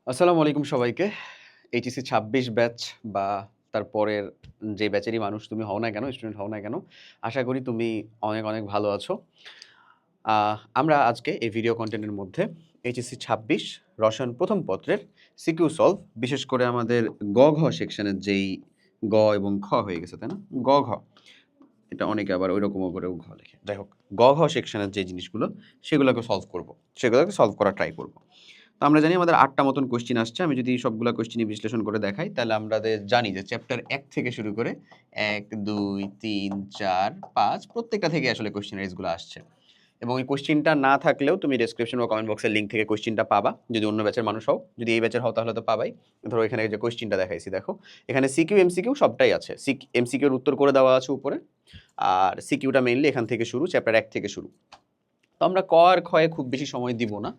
আসসালামু আলাইকুম সবাইকে। এইচএসসি ২৬ ব্যাচ বা তারপরের যে ব্যাচেরই মানুষ তুমি হও না কেন, স্টুডেন্ট হও না কেন, আশা করি তুমি অনেক, অনেক ভালো আছো। আমরা আজকে এই ভিডিও কনটেন্টের মধ্যে এইচএসসি ২৬ রসায়ন প্রথম পত্রের সিকিউ সলভ, বিশেষ করে আমাদের গ, ঘ সেকশনের যেই গ এবং খ হয়ে গেছে, তাই না? গ, ঘ। এটা অনেকে আবার ঐরকমও করেও ঘ লেখে। যাই হোক, গ, ঘ সেকশনের যে জিনিসগুলো সেগুলোকে সলভ করব। সেগুলোকে সলভ করার ট্রাই করব। তো আমরা জানি আমাদের ৮ টা মতন কোয়েশ্চেন আসছে। আমি যদি সবগুলা কোয়েশ্চেনই বিশ্লেষণ করে দেখাই, তাহলে আমাদের জানি যে চ্যাপ্টার ১ থেকে শুরু করে ১, ২, ৩, ৪, ৫ প্রত্যেকটা থেকে আসলে কোয়েশ্চেনারিজ গুলো আসছে। এবং এই কোয়েশ্চেনটা না থাকলেও তুমি ডেসক্রিপশন বা কমেন্ট বক্সের লিঙ্ক থেকে কোয়েশ্চেনটা পাবা। যদি অন্য ব্যাচের মানুষ হও, যদি এই ব্যাচের হও তাহলে তো পাবাই। ধরো এখানে যে কোয়েশ্চেনটা দেখাইছি দেখো। এখানে সিকিউ, এমসিকিউ সবটাই আছে। এমসিকিউ এর উত্তর করে দেওয়া আছে উপরে। আর সিকিউটা মেইনলি এখান থেকে শুরু, চ্যাপ্টার ১ থেকে শুরু। তো আমরা ক আর ক্ষয়ে খুব বেশি সময় দিব না।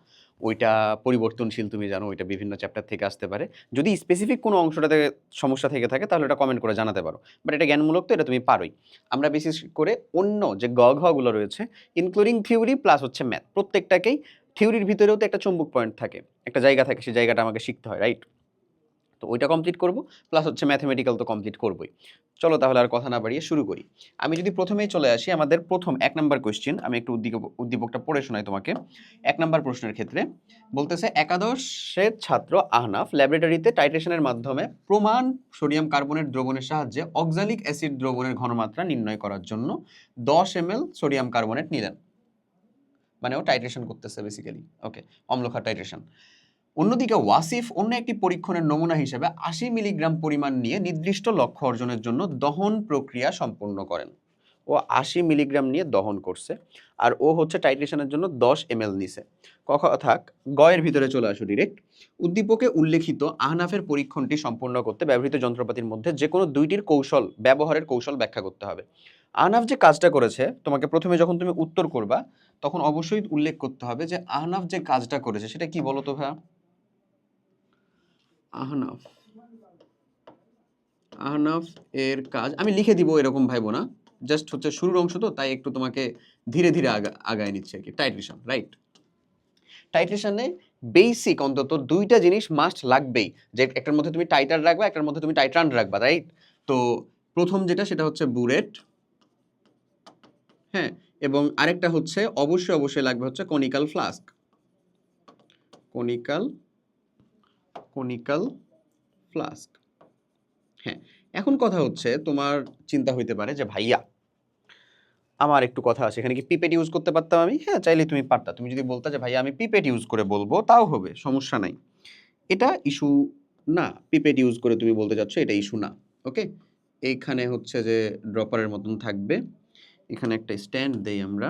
ওইটা পরিবর্তনশীল, তুমি জানো ওইটা বিভিন্ন চ্যাপ্টার থেকে আসতে পারে। যদি স্পেসিফিক কোনো অংশটাতে সমস্যা থেকে থাকে তাহলে এটা কমেন্ট করে জানাতে পারো। বাট এটা জ্ঞানমূলক, তো এটা তুমি পারোই। আমরা বিশেষ করে অন্য যে গ, ঘ গুলো রয়েছে ইনক্লুডিং থিওরি প্লাস হচ্ছে ম্যাথ, প্রত্যেকটাকেই থিওরির ভিতরেও তো একটা চুম্বক পয়েন্ট থাকে, একটা জায়গা থাকে, সেই জায়গাটা আমাকে শিখতে হয়, রাইট? তো ওইটা কমপ্লিট করব, প্লাস হচ্ছে ম্যাথমেটিক্যাল তো কমপ্লিট করবই। চলো তাহলে আর কথা না বাড়িয়ে শুরু করি। আমি যদি প্রথমেই চলে আসি আমাদের প্রথম ১ নাম্বার কোয়েশ্চেন, আমি একটু উদ্দীপকটা পড়ে শোনাই তোমাকে। ১ নাম্বার প্রশ্নের ক্ষেত্রে বলতেছে, একাদশের ছাত্র আহনাফ ল্যাবরেটরিতে টাইট্রেশনের মাধ্যমে প্রমাণ সোডিয়াম কার্বনেট দ্রবণের সাহায্যে অক্সালিক অ্যাসিড দ্রবণের ঘনমাত্রা নির্ণয় করার জন্য ১০ ml সোডিয়াম কার্বনেট নিলেন। মানে ও টাইট্রেশন করতেছে বেসিক্যালি, ওকে, অম্লক্ষার টাইট্রেশন। অন্যদিকে ওয়াসিফ অন্য একটি পরীক্ষণের নমুনা হিসেবে ৮০ মিলিগ্রাম পরিমাণ নিয়ে নির্দিষ্ট লক্ষ্য অর্জনের জন্য দহন প্রক্রিয়া সম্পূর্ণ করেন। ও ৮০ মিলিগ্রাম নিয়ে দহন করছে, আর ও হচ্ছে টাইট্রেশনের জন্য ১০ ml নিছে। কথা থাক, গয়ের ভিতরে চলে আসো ডিরেক্ট। উদ্দীপকে উল্লেখিত আহনাফের পরীক্ষণটি সম্পূর্ণ করতে ব্যবহৃত যন্ত্রপাতির মধ্যে যে কোনো দুইটির ব্যবহারের কৌশল ব্যাখ্যা করতে হবে। আহনাফ যে কাজটা করেছে, তোমাকে প্রথমে যখন তুমি উত্তর করবা তখন অবশ্যই উল্লেখ করতে হবে যে আহনাফ যে কাজটা করেছে সেটা কি বলো তো ভাইয়া? আহনাফ আহনাফ এর কাজ আমি লিখে দিব এরকম ভাইবো না, জাস্ট হচ্ছে শুরুর অংশ তো, তাই একটু তোমাকে ধীরে ধীরে আগায় নিচ্ছে আর কি। Titration, right? টাইট্রেশনে বেসিক অন্তত দুইটা জিনিস মাস্ট লাগবেই, যে একটার মধ্যে তুমি টাইটার রাখবা, একটার মধ্যে তুমি টাইট্রান্ট রাখবা, রাইট? তো প্রথম যেটা সেটা হচ্ছে বুরেট, হ্যাঁ, এবং আরেকটা হচ্ছে অবশ্যই অবশ্যই লাগবে হচ্ছে conical flask. Conical conical flask, হ্যাঁ। এখন কথা হচ্ছে তোমার চিন্তা হইতে পারে যে ভাইয়া আমার একটু কথা আছে, এখানে কি পিপেট ইউজ করতে পারতাম আমি? হ্যাঁ, চাইলে তুমি পারতা। তুমি যদি বলতা যে ভাইয়া আমি পিপেট ইউজ করে বলবো, তাও হবে, সমস্যা নাই। এটা ইস্যু না। পিপেট ইউজ করে তুমি বলতে চাচ্ছ, এটা ইস্যু না। ওকে, এইখানে হচ্ছে যে ড্রপারের মতন থাকবে, এখানে একটা স্ট্যান্ড দেই আমরা,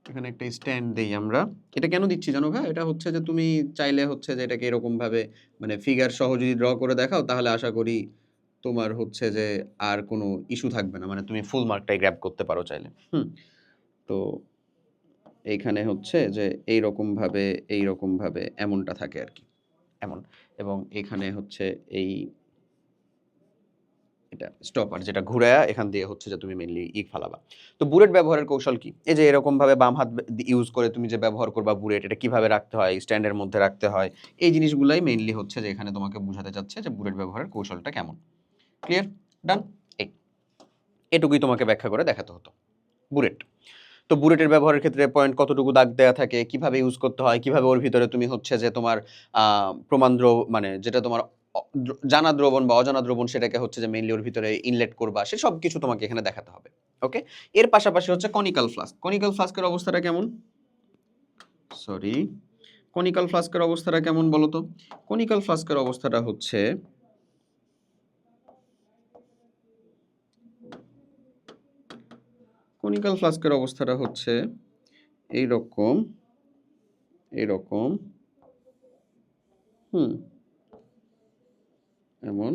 এখানে একটা স্ট্যান্ড দেই আমরা। এটা কেন দিচ্ছি জানো ভাই? এটা হচ্ছে যে তুমি চাইলে হচ্ছে যে এটাকে এরকম ভাবে মানে ফিগার সহ যদি ড্র করে দেখাও তাহলে আশা করি তোমার হচ্ছে যে আর কোনো ইস্যু থাকবে না। মানে তুমি ফুল মার্কটাই গ্র্যাব করতে পারো চাইলে। হুম? তো এইখানে হচ্ছে যে এইরকম ভাবে এমনটা থাকে আরকি। এমন। এবং এখানে হচ্ছে এই এটা স্টপার যেটা ঘুরায়া এখান দিয়ে হচ্ছে যে তুমি মেইনলি ফালাবা। তো বুলেট ব্যবহারের কৌশল কি? এই যে এরকম ভাবে বাম হাত ইউজ করে তুমি যে ব্যবহার করবা বুলেট, এটা কিভাবে রাখতে হয়, স্ট্যান্ডের মধ্যে রাখতে হয়, এই জিনিসগুলাই মেইনলি হচ্ছে যে এখানে তোমাকে বুঝাতে চাচ্ছে যে বুলেট ব্যবহারের কৌশলটা কেমন। ক্লিয়ার? ডান? এই এটুকুই তোমাকে ব্যাখ্যা করে দেখাতে হতো। বুলেট। তো বুলেটের ব্যবহারের ক্ষেত্রে পয়েন্ট কতটুকু দাগ দেয়া থাকে, কিভাবে ইউজ করতে হয়, কিভাবে ওর ভিতরে তুমি হচ্ছে যে তোমার প্রমাণ মানে যেটা তোমার জানা দ্রবণ বা অজানা দ্রবণ সেটাকে হচ্ছে যে মেইনলি ওর ভিতরে ইনলেট করবা, সে সব কিছু তোমাকে এখানে দেখাতে হবে। ওকে? এর পাশাপাশি হচ্ছে কনিক্যাল ফ্লাস্ক। কনিক্যাল ফ্লাস্কের অবস্থাটা কেমন? সরি। কনিক্যাল ফ্লাস্কের অবস্থাটা কেমন বলো তো? কনিক্যাল ফ্লাস্কের অবস্থাটা হচ্ছে কনিক্যাল ফ্লাস্কের অবস্থাটা হচ্ছে এইরকম, এইরকম, হুম, এমন,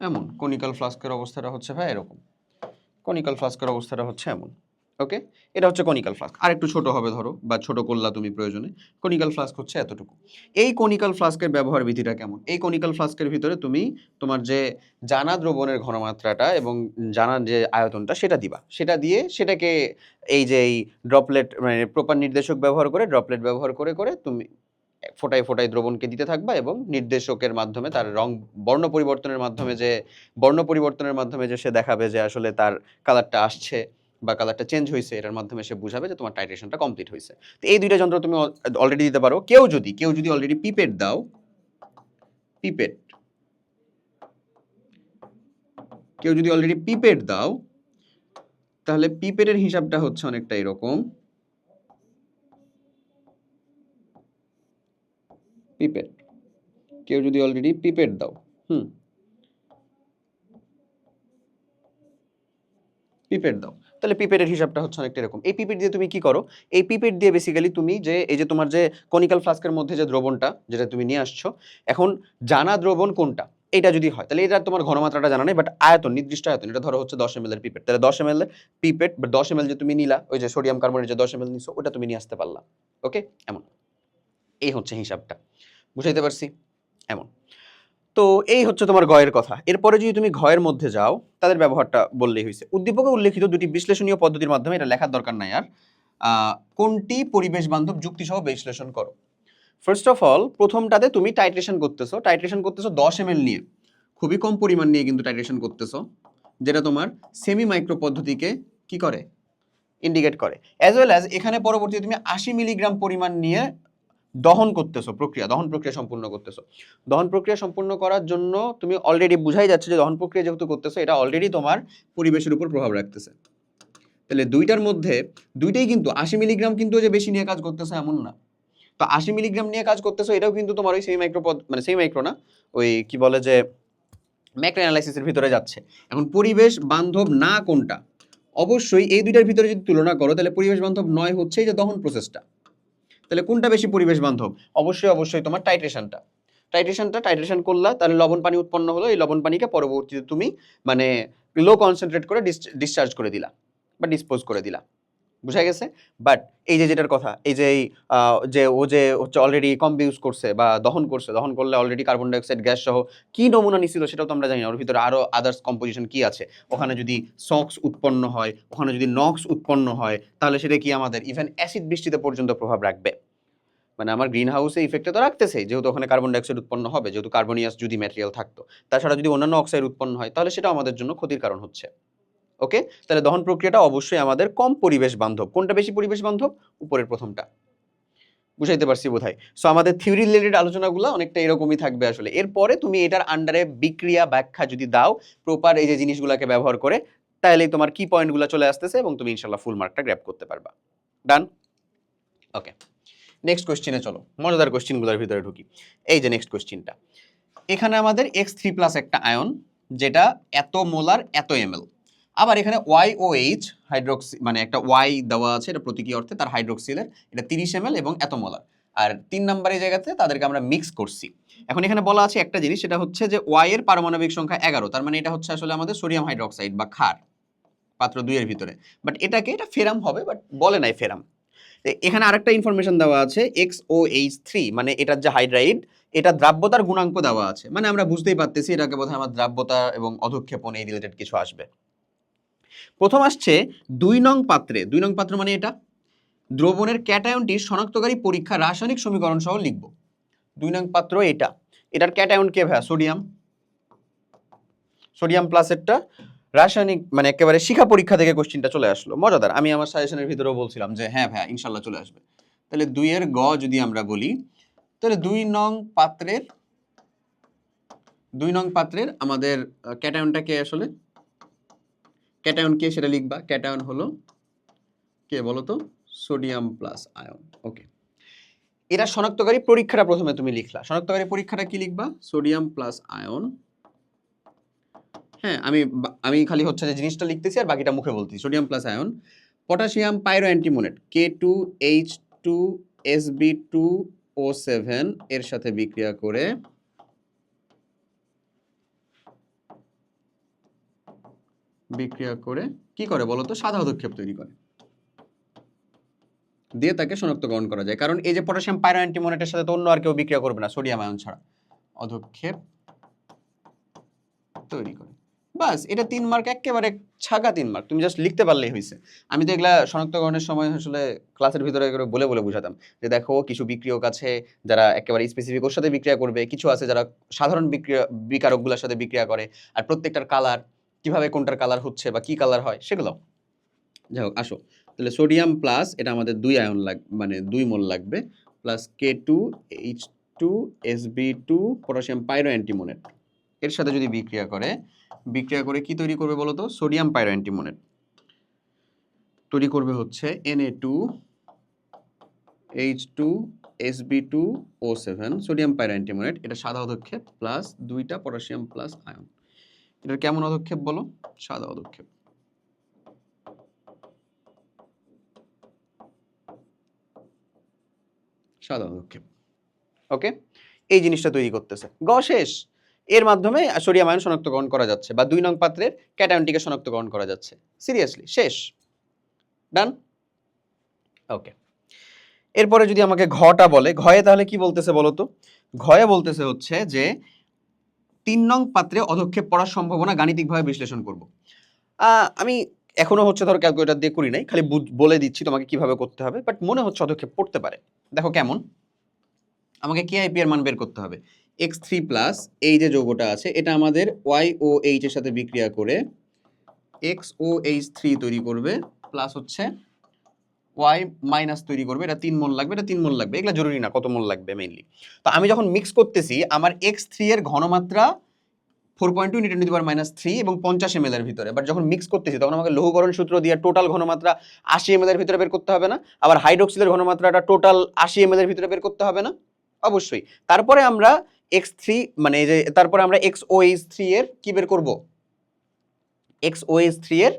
এমন। কনিক্যাল ফ্লাস্কের অবস্থাটা হচ্ছে ভাই এরকম। কনিক্যাল ফ্লাস্কের অবস্থাটা হচ্ছে এমন। ওকে, এটা হচ্ছে কনিক্যাল ফ্লাস্ক। আর একটু ছোট হবে ধরো, বা ছোট করলা তুমি প্রয়োজনে। কনিক্যাল ফ্লাস্ক হচ্ছে এতটুকু। এই কনিক্যাল ফ্লাস্কের ব্যবহার বিধিটা কেমন? এই কনিক্যাল ফ্লাস্কের ভিতরে তুমি তোমার যে জানা দ্রবণের ঘনমাত্রাটা এবং জানা যে আয়তনটা সেটা দিবা। সেটা দিয়ে সেটাকে এই ড্রপলেট মানে প্রপার নির্দেশক ব্যবহার করে, ড্রপলেট ব্যবহার করে তুমি ফোঁটায় ফোঁটায় দ্রবণকে দিতে থাকবা এবং নির্দেশকের মাধ্যমে তার বর্ণ পরিবর্তনের মাধ্যমে যে সে দেখাবে যে আসলে তার কালারটা আসছে বা কালারটা চেঞ্জ হয়েছে, এটার মাধ্যমে সে বুঝাবে যে তোমার টাইট্রেশনটা কমপ্লিট হয়েছে। তো এই দুইটা যন্ত্র তুমি অলরেডি দিতে পারো। কেউ যদি অলরেডি পিপেট দাও, পিপেট কেউ যদি অলরেডি পিপেট দাও, তাহলে পিপেটের হিসাবটা হচ্ছে অনেকটা এরকম। পিপেট কেউ যদি অলরেডি পিপেট দাও, পিপেট দাও, তাহলে পিপেটের হিসাবটা হচ্ছে অনেকটা এরকম। এই পিপেট দিয়ে তুমি কি করো? এই পিপেট দিয়ে বেসিক্যালি তুমি যে এই যে তোমার যে কনিক্যাল ফ্লাস্কের মধ্যে যে দ্রবণটা যেটা তুমি নিয়ে আসছো, এখন জানা দ্রবণ কোনটা এটা যদি হয়, তাহলে এটা তোমার ঘনমাত্রাটা জানা নেই, বাট আয়তন, নির্দিষ্ট আয়তন, এটা ধরো হচ্ছে 10 ml এর পিপেট, তাহলে 10 ml এর পিপেট বা 10 ml যে তুমি নিলা, ওই যে সোডিয়াম কার্বনেট যে 10 ml নিছো, ওটা তুমি নিয়ে আসতে পারলা। ওকে, এমন। এই হচ্ছে হিসাবটা, বুঝাইতে পারছি? এমন। তো এই হচ্ছে তোমার গয়ের কথা। এরপরে যদি তুমি ঘয়ের মধ্যে যাও, তাদের ব্যবহারটা বললেই হয়েছে। উদ্দীপকে উল্লেখিত দুটি বিশ্লেষণীয় পদ্ধতির মাধ্যমে, এটা লেখার দরকার নাই আর, কোনটি পরিবেশ বান্ধব যুক্তিসহ বিশ্লেষণ করো। ফার্স্ট অফ অল, প্রথমটাতে তুমি টাইট্রেশন করতেছো 10 ml নিয়ে, খুবই কম পরিমাণ নিয়ে কিন্তু টাইট্রেশন করতেছো, যেটা তোমার সেমি মাইক্রো পদ্ধতিকে কি করে, ইন্ডিকেট করে। অ্যাজ ওয়েল অ্যাজ এখানে পরবর্তীতে তুমি 80 মিলিগ্রাম পরিমাণ নিয়ে দহন প্রক্রিয়া সম্পূর্ণ করতেছো। দহন প্রক্রিয়া সম্পূর্ণ করার জন্য তুমি অলরেডি বুঝাই যাচ্ছে যে দহন প্রক্রিয়া যেহেতু করতেছো, এটা অলরেডি তোমার পরিবেশের উপর প্রভাব রাখতেছে। তাহলে দুইটার মধ্যে দুইটাই কিন্তু 80 মিলিগ্রাম কিন্তু যে বেশি নিয়ে কাজ করতেছো এমন না। তো 80 মিলিগ্রাম নিয়ে কাজ করতেছো, এটাও কিন্তু তোমার ওই সেমি মাইক্রো মানে সেমি মাইক্রো না, ওই কি বলে যে ম্যাক্রো অ্যানালাইসিসের ভিতরে যাচ্ছে। এখন পরিবেশ বান্ধব না কোনটা? অবশ্যই এই দুইটার ভিতরে যদি তুলনা করো, তাহলে পরিবেশ বান্ধব নয় হচ্ছে এই যে দহন প্রসেসটা। তাহলে কোনটা বেশি পরিবেশ বান্ধব? অবশ্যই তোমার টাইট্রেশন করলা, তাহলে লবণ পানি উৎপন্ন হলো, এই লবণ পানিকে পরবর্তীতে তুমি মানে লো কনসেন্ট্রেট করে ডিসচার্জ করে দিলা বা ডিসপোজ করে দিলা, বুঝা গেছে? বাট এই যে যেটার কথা, এই যে যে ও যে হচ্ছে অলরেডি কম্বিউজ করছে বা দহন করলে অলরেডি কার্বন ডাইঅক্সাইড গ্যাস সহ কি নমুনা নিছিল সেটাও তো আমরা জানি না, ওর ভিতরে আরো আদার্স কম্পোজিশন কি আছে। ওখানে যদি সক্স উৎপন্ন হয়, ওখানে যদি নক্স উৎপন্ন হয়, তাহলে সেটা কি আমাদের ইভেন অ্যাসিড বৃষ্টিতে পর্যন্ত প্রভাব রাখবে। মানে আমার গ্রিন হাউসে ইফেক্টে তো রাখতেছে, যেহেতু ওখানে কার্বন ডাইঅক্সাইড উৎপন্ন হবে, যেহেতু কার্বনিয়াস যদি ম্যাটেরিয়াল থাকতো। তাছাড়া যদি অন্যান্য অক্সাইড উৎপন্ন হয়, তাহলে সেটা আমাদের জন্য ক্ষতির কারণ হচ্ছে। ওকে, তাহলে দহন প্রক্রিয়াটা অবশ্যই আমাদের কম পরিবেশ বান্ধব। কোনটা বেশি পরিবেশ বান্ধব? উপরের প্রথমটা। বুঝাইতে পারছি বোধহয়। সো আমাদের থিওরি রিলেটেড আলোচনাগুলো অনেকটা এরকমই থাকবে আসলে। এরপরে তুমি এটার আন্ডারে বিক্রিয়া ব্যাখ্যা যদি দাও প্রপার এই যে জিনিসগুলোকে ব্যবহার করে, তাহলেই তোমার কি পয়েন্টগুলো চলে আসতেছে এবং তুমি ইনশাল্লাহ ফুল মার্কটা গ্র্যাব করতে পারবা। ডান? ওকে, নেক্সট কোশ্চিনে চলো, মজাদার কোশ্চিনগুলোর ভিতরে ঢুকি। এই যে নেক্সট কোশ্চিনটা, এখানে আমাদের X3+ একটা আয়ন, যেটা এত মোলার এত ml। আবার এখানে YOH হাইড্রোক্সি মানে একটা Y দেওয়া আছে, এটা প্রতীকী অর্থে তার হাইড্রোক্সিলের, এটা 30 ml এবং এত মোলার। আর 3 নম্বরের জায়গাতে তাদেরকে আমরা মিক্স করছি। এখন এখানে বলা আছে একটা জিনিস, সেটা হচ্ছে যে Y এর পারমাণবিক সংখ্যা 11, তার মানে এটা হচ্ছে আসলে আমাদের সোডিয়াম হাইড্রোক্সাইড বা ক্ষার, পাত্র 2 এর ভিতরে। বাট এটা ফেরাম হবে, বাট বলে নাই ফেরাম। এখানে আরেকটা ইনফরমেশন দেওয়া আছে XOH3, মানে এটার যে হাইড্রাইড, এটা দ্রাব্যতার গুণাঙ্ক দেওয়া আছে। মানে আমরা বুঝতেই পারতেছি এটাকে বোধহয় আমার দ্রাব্যতা এবং অধঃক্ষেপণ এই রিলেটেড কিছু আসবে। প্রথম আসছে 2 নং পাত্রে, 2 নং পাত্র মানে এটা দ্রবণের ক্যাটায়নটির শনাক্তকারী পরীক্ষা রাসায়নিক সমীকরণ সহ লিখব। 2 নং পাত্র এটার ক্যাটায়ন কে ভাইয়া? সোডিয়াম প্লাসেরটা রাসায়নিক মানে একেবারে শিখা পরীক্ষা থেকে কোশ্চিনটা চলে আসলো, মজাদার। আমি আমার সাজেশনের ভিতরেও বলছিলাম যে হ্যাঁ ভাইয়া ইনশাল্লাহ চলে আসবে। তাহলে 2 এর গ যদি আমরা বলি, তাহলে 2 নং পাত্রের আমাদের ক্যাটায়নটা কে আসলে? ক্যাটায়ন কে সেটা লিখবা। ক্যাটায়ন হলো কে বলো তো? Sodium plus ion. ওকে, এটা শনাক্তকারী পরীক্ষাটা প্রথমে তুমি লিখলা। শনাক্তকারী পরীক্ষাটা কি লিখবা? Sodium plus ion. হ্যাঁ, আমি খালি হচ্ছে যে জিনিসটা লিখতেছি আর বাকিটা মুখে বলতেছি। Sodium plus ion potassium পাইরো অ্যান্টিমোনেট K2H2SB2O7 এর সাথে বিক্রিয়া করে কি করে বলতো? সাদা অধক্ষেপ তৈরি করে। দিয়ে তাকে শনাক্তকরণ করা যায়। কারণ এই যে পটাশিয়াম পাইরোঅ্যান্টিমনেটের সাথে তো অন্য আর কেউ বিক্রিয়া করবে না সোডিয়াম আয়ন ছাড়া। অধক্ষেপ তৈরি করে। বাস এটা ৩ মার্ক, এক্কেবারে ছাগা ৩ মার্ক। তুমি জাস্ট লিখতে পারলেই হইছে। আমি তো এগুলা শনাক্তকরণের সময় আসলে ক্লাসের ভিতরে করে বলে বুঝাতাম যে দেখো কিছু বিক্রিয়ক আছে যারা একেবারে স্পেসিফিক ওর সাথে বিক্রিয়া করবে, কিছু আছে যারা সাধারণ বিকারকগুলোর সাথে বিক্রিয়া করে, আর প্রত্যেকটার কালার কিভাবে কোনটার কালার হচ্ছে বা কি কালার হয় সেগুলো। যাই হোক আসো তাহলে সোডিয়াম প্লাস এটা আমাদের 2 আয়ন মানে 2 মোল লাগবে প্লাস K2H2Sb2 পটাশিয়াম পাইরোঅ্যান্টিমনেট এর সাথে যদি বিক্রিয়া করে কি তৈরি করবে বলো তো? সোডিয়াম পাইরোঅ্যান্টিমনেট তৈরি করবে হচ্ছে Na2H2Sb2O7 সোডিয়াম পাইরোঅ্যান্টিমনেট, এটা সাদা অধক্ষেপ প্লাস 2টা পটাশিয়াম প্লাস আয়ন। এটার কেমন অধক্ষেপ বলো? সাদা অধক্ষেপ। সাদা অধক্ষেপ। ওকে, এই জিনিসটা তৈরি করতেছে। শেষ। এর মাধ্যমে সোডিয়াম আয়ন শনাক্তকরণ করা যাচ্ছে বা 2 নং পাত্রের ক্যাটায়নটিকে শনাক্তকরণ করা যাচ্ছে। সিরিয়াসলি শেষ। ডান। ওকে, এরপরে যদি আমাকে ঘটা বলে, ঘয়ে তাহলে কি বলতেছে বলো তো? ঘয়ে বলতেছে হচ্ছে যে 3 নং পাত্রে অধক্ষেপ পড়ার সম্ভাবনা গাণিতিকভাবে বিশ্লেষণ করব। আমি এখনো হচ্ছে ধর ক্যালকুলেটর দিয়ে করি নাই, খালি বলে দিচ্ছি তোমাকে কিভাবে করতে হবে, বাট মনে হচ্ছে অধক্ষেপ পড়তে পারে। দেখো কেমন। আমাকে কেআইপি এর মান বের করতে হবে। x3 প্লাস এই যে যৌগটা আছে এটা আমাদের YOH এর সাথে বিক্রিয়া করে XOH3 তৈরি করবে প্লাস হচ্ছে Y মাইনাস তৈরি করবে। এটা 3 মোল লাগবে, এটা 3 মোল লাগবে, এগুলা জরুরি না কত মোল লাগবে মেইনলি। তো আমি যখন মিক্স করতেছি আমার x3 এর ঘনমাত্রা 4.2 × 10⁻³ এবং 50 ml এর ভিতরে। বাট যখন মিক্স করতেছি তখন আমাকে লৌহকরণ সূত্র দিয়ে টোটাল ঘনমাত্রা 80 ml এর ভিতরে বের করতে হবে না? আবার হাইড্রোক্সিলের ঘনমাত্রাটা টোটাল 80 ml এর ভিতরে বের করতে হবে না? অবশ্যই। তারপরে আমরা x3 মানে এই যে তারপরে আমরা XOH3 এর কি বের করব? XOH3 এর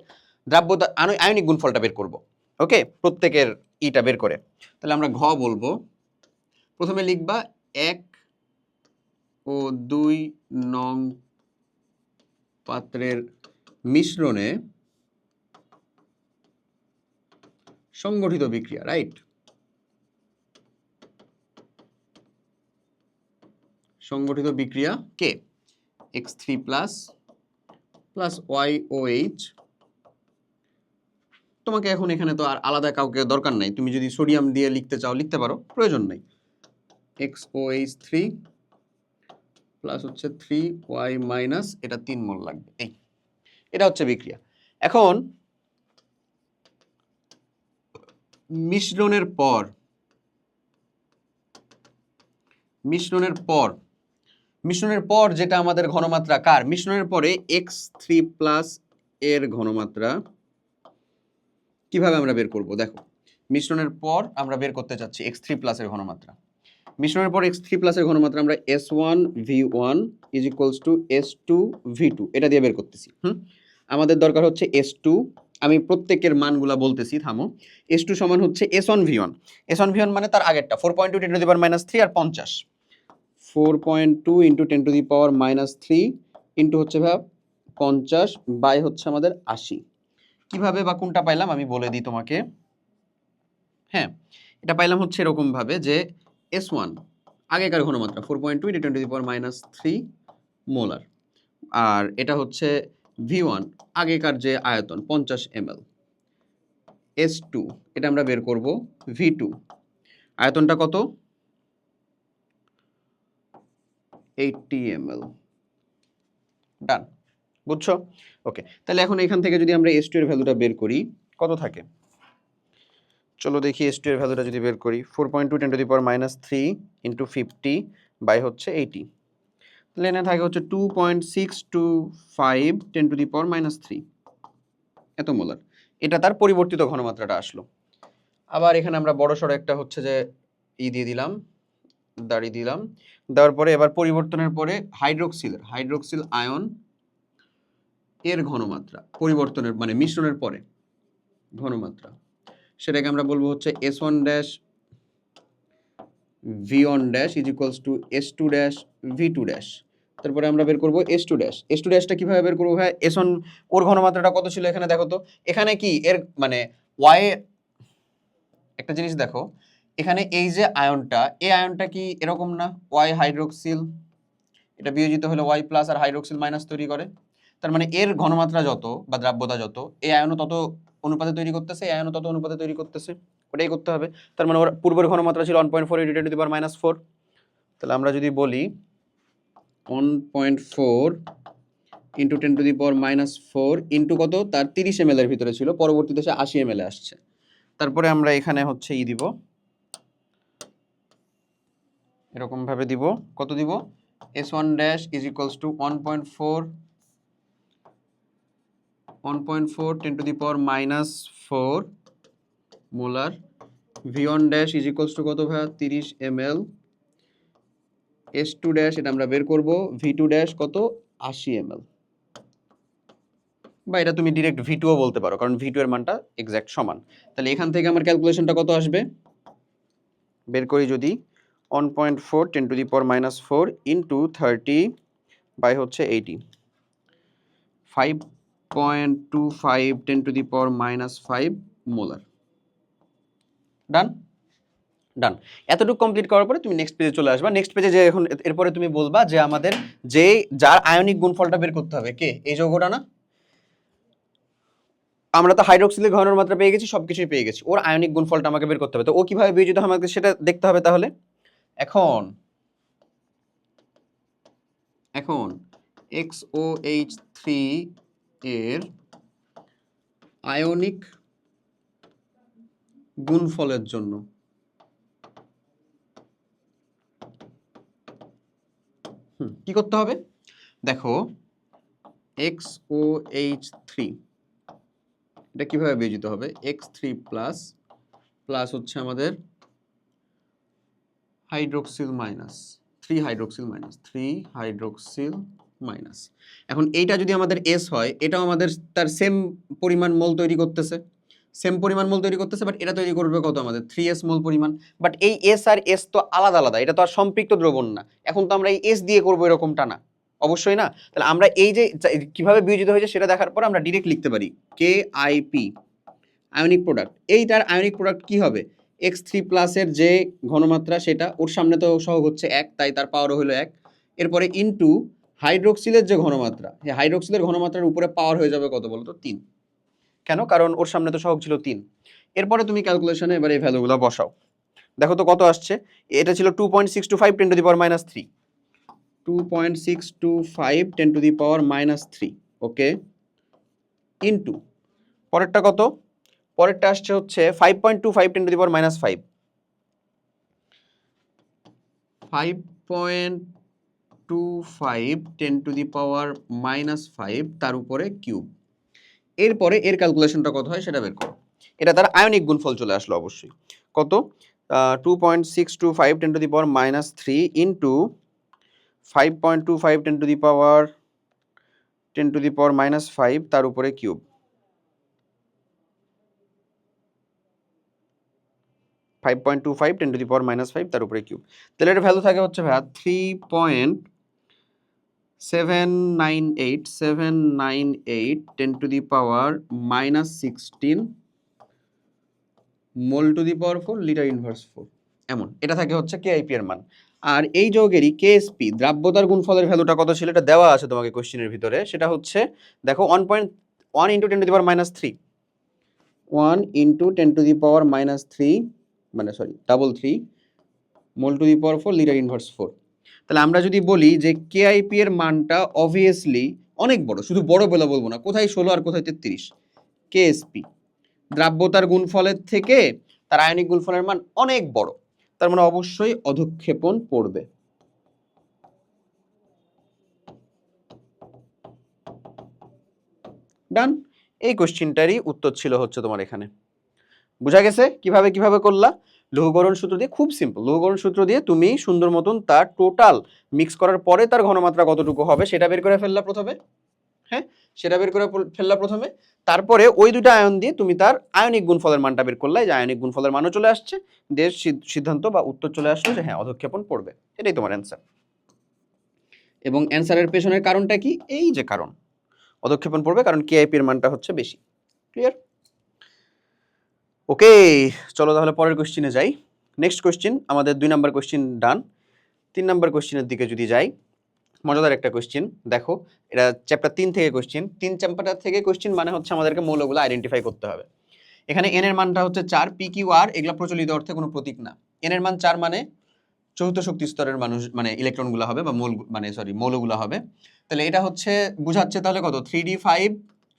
দ্রাব্যতা আয়নিক গুণফলটা বের করব। ওকে, প্রত্যেকের ইটা বের করে। তাহলে আমরা ঘ বলবো। প্রথমে লিখবা 1 ও 2 নং পাত্রের মিশ্রণে সংগঠিত বিক্রিয়া, রাইট? সংগঠিত বিক্রিয়া কে? x3 plus YOH। তোমাকে এখন এখানে তো আর আলাদা কাউকে দরকার নাই, তুমি যদি সোডিয়াম দিয়ে লিখতে চাও লিখতে পারো, প্রয়োজন নাই। XOH3 প্লাস হচ্ছে 3Y মাইনাস এটা 3 মোল লাগবে। এই এটা হচ্ছে বিক্রিয়া। এখন মিশ্রণের পর যেটা আমাদের ঘনমাত্রা কার? মিশ্রণের পরে x3 প্লাস এর ঘনমাত্রা কিভাবে আমরা বের করব? দেখো, মিশ্রণের পর আমরা বের করতে চাচ্ছি x3 প্লাস এর ঘনমাত্রা। মিশ্রণের পর x3 প্লাস এর ঘনমাত্রা আমরা S1V1 S2V2 এটা দিয়ে বের করতেছি। আমাদের দরকার হচ্ছে S2। আমি প্রত্যেকের মানগুলা বলতেছি, থামো। S2 সমান হচ্ছে S1V1। S1V1 মানে তার আগেরটা 4.2 × 10⁻³ আর 50। 4.2 × 10⁻³ ইন্টু হচ্ছে ভাব 50 বাই হচ্ছে আমাদের 80। কিভাবে বা কোনটা পাইলাম আমি বলে দিই তোমাকে। হ্যাঁ, এটা পাইলাম হচ্ছে এরকম ভাবে যে S1 আগেকার ঘনমাত্রা 4.2 × 10⁻³ মোলার, আর এটা হচ্ছে V1 আগেকার যে আয়তন 50 ml। S2 এটা আমরা বের করব V2 আয়তনটা কত? 80 ml। ডান, বুঝছো? ওকে, তাহলে এখন এখান থেকে যদি আমরা S2 এর ভ্যালুটা বের করি কত থাকে? চলো দেখি S2 এর ভ্যালুটা যদি বের করি 4.2 × 10⁻³ ইন্টু 50 বাই হচ্ছে 80। তাহলে এখানে থাকে হচ্ছে 2.625 10⁻³ এত মোলার। এটা তার পরিবর্তিত ঘনমাত্রাটা আসলো। আবার এখানে আমরা বড়সড় একটা হচ্ছে যে দিয়ে দিলাম, দাঁড়িয়ে দিলাম। দেওয়ার পরে এবার পরিবর্তনের পরে হাইড্রোক্সিল আয়ন এর ঘনমাত্রা পরিবর্তনের মানে মিশ্রণের পরে ঘনমাত্রা, সেটাকে আমরা বলবো হচ্ছে S1 dash V1 dash is equals two S2 dash V2 dash. তারপরে আমরা বের করবো S2 ড্যাশ। S2 ড্যাশটা কিভাবে বের করবো ভাই? S1 ওর ঘনমাত্রাটা কত ছিল এখানে দেখো তো। এখানে কি এর মানে Y একটা জিনিস দেখো, এখানে এই যে আয়নটা, এই আয়নটা কি এরকম না, ওয়াই হাইড্রোক্সিল, এটা বিয়োজিত হলে ওয়াই প্লাস আর হাইড্রোক্সিল মাইনাস তৈরি করে। তার মানে এর ঘনমাত্রা যত বা দ্রাব্যতা যত, এই আয়নও তত অনুপাতে তৈরি করতেছে, এই আয়নও তত অনুপাতে তৈরি করতেছে, ওটাই করতে হবে। তার মানে ওর পূর্বের ঘনমাত্রা ছিল 1.4 × 10⁻⁴। তাহলে আমরা যদি বলি 1.4 × 10⁻⁴ ইন্টু কত, তার 30 ml এর ভিতরে ছিল, পরবর্তীতে সে 80 ml আসছে। তারপরে আমরা এখানে হচ্ছে দিব, এরকম ভাবে দিব, কত দিব, S1 dash is equals two 1.4 10⁻⁴ molar, V1 dash is equals to কত ভাই, 30 ml, S2 ড্যাশ এটা আমরা বের করব, V2 ড্যাশ কত, 80 ml, বা এটা তুমি ডিরেক্ট V2 ও বলতে পারো, কারণ V2 এর মানটা এক্সাক্ট সমান। তাহলে এখান থেকে আমার ক্যালকুলেশনটা কত আসবে, বের করি যদি, 1.4 10⁻⁴ ইন্টু 30 বাই হচ্ছে 80, 5.25 10⁻⁵ মোলার। ডান ডান। এতটুকু কমপ্লিট করার পরে তুমি নেক্সট পেজে চলে আসবা। নেক্সট পেজে যে এখন এরপরে তুমি বলবা যে আমাদের যে যার আয়নিক গুণফলটা বের করতে হবে, কে, এই যৌগটা না, আমরা তো হাইড্রোক্সিলের ঘনমাত্রা পেয়ে গেছি, সবকিছুই পেয়ে গেছি, ওর আয়নিক গুণফলটা আমাকে বের করতে হবে। তো ও কিভাবে বিয়োজিত হয় আমাকে সেটা দেখতে হবে। তাহলে এখন XOH3 এর আয়নিক গুণফলের জন্য কি করতে হবে, দেখো XOH3 এটা কিভাবে বিয়োজিত হবে, X3 প্লাস প্লাস হচ্ছে আমাদের হাইড্রোক্সিল মাইনাস 3 হাইড্রোক্সিল মাইনাস। এখন এইটা যদি আমাদের S হয়, এটাও আমাদের তার সেম পরিমাণ মোল তৈরি করতেছে, বাট এটা তৈরি করবে কত, আমাদের 3S মোল পরিমাণ। বাট এই S আর S তো আলাদা আলাদা, এটা তো আর সম্পৃক্ত দ্রবণ না। এখন তো আমরা এই S দিয়ে করবো এরকমটা না, অবশ্যই না। তাহলে আমরা এই যে কিভাবে বিয়োজিত হয়েছে সেটা দেখার পর আমরা ডিরেক্ট লিখতে পারি KIP আয়নিক প্রোডাক্ট। এইটার আয়নিক প্রোডাক্ট কি হবে, X3 প্লাসের যে ঘনমাত্রা সেটা, ওর সামনে তো সহগ হচ্ছে 1, তাই তার পাওয়ারও হলো 1, এরপরে ইনটু হাইড্রোক্সিলের যে ঘনমাত্রা, এই হাইড্রোক্সিলের ঘনমাত্রার উপরে পাওয়ার হয়ে যাবে কত বলতো, 3। কেন, কারণ ওর সামনে তো সহগ ছিল 3। এরপরে তুমি ক্যালকুলেশনে এবার এই ভ্যালুগুলো বসাও, দেখো তো কত আসছে। এটা ছিল 2.625 10⁻³ 2.625 10⁻³ ওকে, ইনটু পরেরটা কত, পরেরটা আসছে হচ্ছে 5.25 10⁻⁵ 5.25 10⁻⁵ তার উপরে কিউব। এরপরে এর ক্যালকুলেশনটা কত হয় সেটা বের করো। এটা তার আয়নিক গুণফল চলে আসলো অবশ্যই, কত, 2.625 10⁻³ ইন্টু 5.25 10⁻⁵ তার উপরে কিউব, 5.25 10⁻⁵ তার উপরে কিউব। তাহলে এর ভ্যালু থাকে হচ্ছে ভাইয়া 3.798 10⁻⁻16 mole to the power 4 litre inverse 4 এমন। এটা থাকে হচ্ছে KIP এর মান। আর এই যৌগেরই KSP দ্রাব্যতার গুণফলের ভ্যালুটা কত ছিল, এটা দেওয়া আছে তোমাকে কোশ্চেনের ভিতরে, সেটা হচ্ছে দেখো 1.1 × 10⁻³ 1 × 10⁻³ মানে sorry 33 mole to the power 4 litre inverse 4। তাহলে আমরা যদি বলি যে KIP এর মানটা অবভিয়াসলি অনেক বড়, শুধু বড় বলে বলবো না, কোথায় 16 আর কোথায় 33, KSP দ্রাব্যতার গুণফলের থেকে তার আয়নিক গুণফলের মান অনেক বড়, তার মানে অবশ্যই অধঃক্ষেপণ পড়বে। ডান। এই কোশ্চেনটারই উত্তর ছিল হচ্ছে তোমার এখানে। বুঝা গেছে কিভাবে করলা, লঘুকরণ সূত্র দিয়ে, খুব সিম্পল। লঘুকরণ সূত্র দিয়ে তুমি সুন্দর মতন তার টোটাল মিক্স করার পরে তার ঘনমাত্রা কতটুকু হবে সেটা বের করে ফেললা প্রথমে, হ্যাঁ সেটা বের করে ফেললা প্রথমে, তারপরে ওই দুটো আয়ন দিয়ে তুমি তার আয়নিক গুণফলের মানটা বের করলে, যে আয়নিক গুণফলের মানও চলে আসছে, দেশ সিদ্ধান্ত বা উত্তর চলে আসলো যে হ্যাঁ অধঃক্ষেপণ পড়বে। এটাই তোমার অ্যান্সার। এবং অ্যান্সারের পেছনের কারণটা কি, এই যে কারণ অধঃক্ষেপণ পড়বে, কারণ KIP এর মানটা হচ্ছে বেশি। ক্লিয়ার? ওকে, চলো তাহলে পরের কোশ্চেনে যাই। নেক্সট কোশ্চেন, আমাদের 2 নাম্বার কোশ্চেন ডান। 3 নাম্বার কোশ্চেনের দিকে যদি যাই, মজাদার একটা কোশ্চেন। দেখো, এটা চ্যাপ্টার 3 থেকে কোশ্চেন। 3 চ্যাপ্টার থেকে কোশ্চেন মানে হচ্ছে আমাদেরকে মৌলগুলো আইডেন্টিফাই করতে হবে। এখানে এন এর মানটা হচ্ছে 4, পি কিউ আর এগুলা প্রচলিত অর্থে কোনো প্রতীক না। এন এর মান 4 মানে চতুর্থ শক্তি স্তরের মানুষ মানে ইলেকট্রনগুলো হবে বা মৌলগুলো হবে। তাহলে এটা হচ্ছে বুঝাচ্ছে তাহলে কত 3d5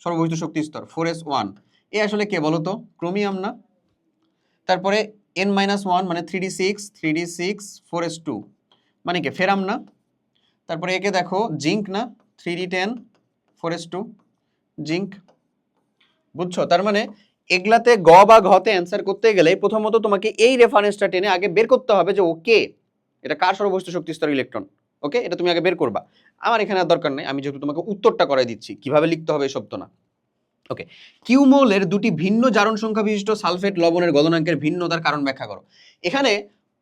সর্ববহিষ্ঠ শক্তি স্তর 4s1। এ আসলে কে বলো তো? ক্রোমিয়াম না? তারপরে n-1 মানে 3d6 4s2 মানে কে? ফেরাম না? তারপরে একে দেখো জিঙ্ক না? 3d10 4s2 zinc. বুঝছো? তার মানে এগুলাতে গ বা ঘতে অ্যান্সার করতে গেলে প্রথমত তোমাকে এই রেফারেন্সটা টেনে আগে বের করতে হবে যে ওকে এটা কার সর্ববহিষ্ঠ শক্তি স্তর ইলেকট্রন। ওকে, এটা তুমি আগে বের করবা। আমার এখানে আর দরকার নেই, আমি যেহেতু তোমাকে উত্তরটা করাই দিচ্ছি, কিভাবে লিখতে হবে এসব তো না। ওকে, কিউ মৌলের দুটি ভিন্ন জারণ সংখ্যা বিশিষ্ট সালফেট লবণের গলনাঙ্কের ভিন্নতার কারণ ব্যাখ্যা করো। এখানে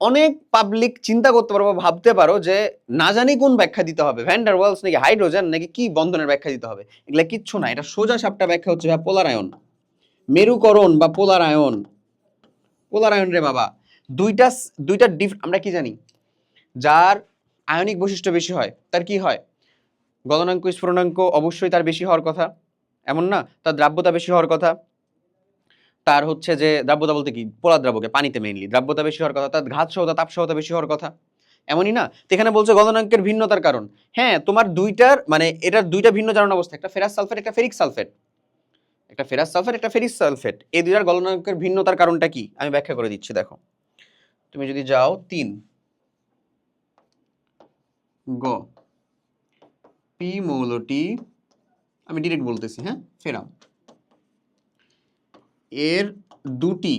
অনেক পাবলিক চিন্তা করতে পারো বা ভাবতে পারো যে না জানি কোন ব্যাখ্যা দিতে হবে, ভ্যান ডার ওয়ালস নাকি হাইড্রোজেন নাকি কি বন্ধনের ব্যাখ্যা দিতে হবে। এগুলা কিচ্ছু না, এটা সোজা সাপটা ব্যাখ্যা হচ্ছে পোলার আয়ন, মেরুকরণ বা পোলার আয়ন। পোলার আয়ন রে বাবা, দুইটা দুইটা আমরা কি জানি, যার আয়নিক বৈশিষ্ট্য বেশি হয় তার কি হয়? গলনাঙ্ক স্ফুরণাঙ্ক অবশ্যই তার বেশি হওয়ার কথা, এমন না? তার দ্রাব্যতা বেশি হওয়ার কথা, তার হচ্ছে যে দ্রাব্যতা বলতে কি, পোলার দ্রাবকে পানিতে মেইনলি দ্রাব্যতা বেশি হওয়ার কথা, তার ঘাত সহতা তাপ সহতা বেশি হওয়ার কথা, এমনই না? তো এখানে বলছে গলনাঙ্কের ভিন্নতার কারণ। হ্যাঁ, তোমার দুইটার মানে এটার দুইটা ভিন্ন জারণ অবস্থা, একটা ফেরাস সালফেট একটা ফেরিক সালফেট, একটা ফেরাস সালফেট একটা ফেরিক সালফেট। এই দুইটার গলনাঙ্কের ভিন্নতার কারণটা কি আমি ব্যাখ্যা করে দিচ্ছি। দেখো, তুমি যদি যাও 3 গ, পি মৌলটি আমি ডিরেক্ট বলতেছি, হ্যাঁ, ফেরাম, এর দুটি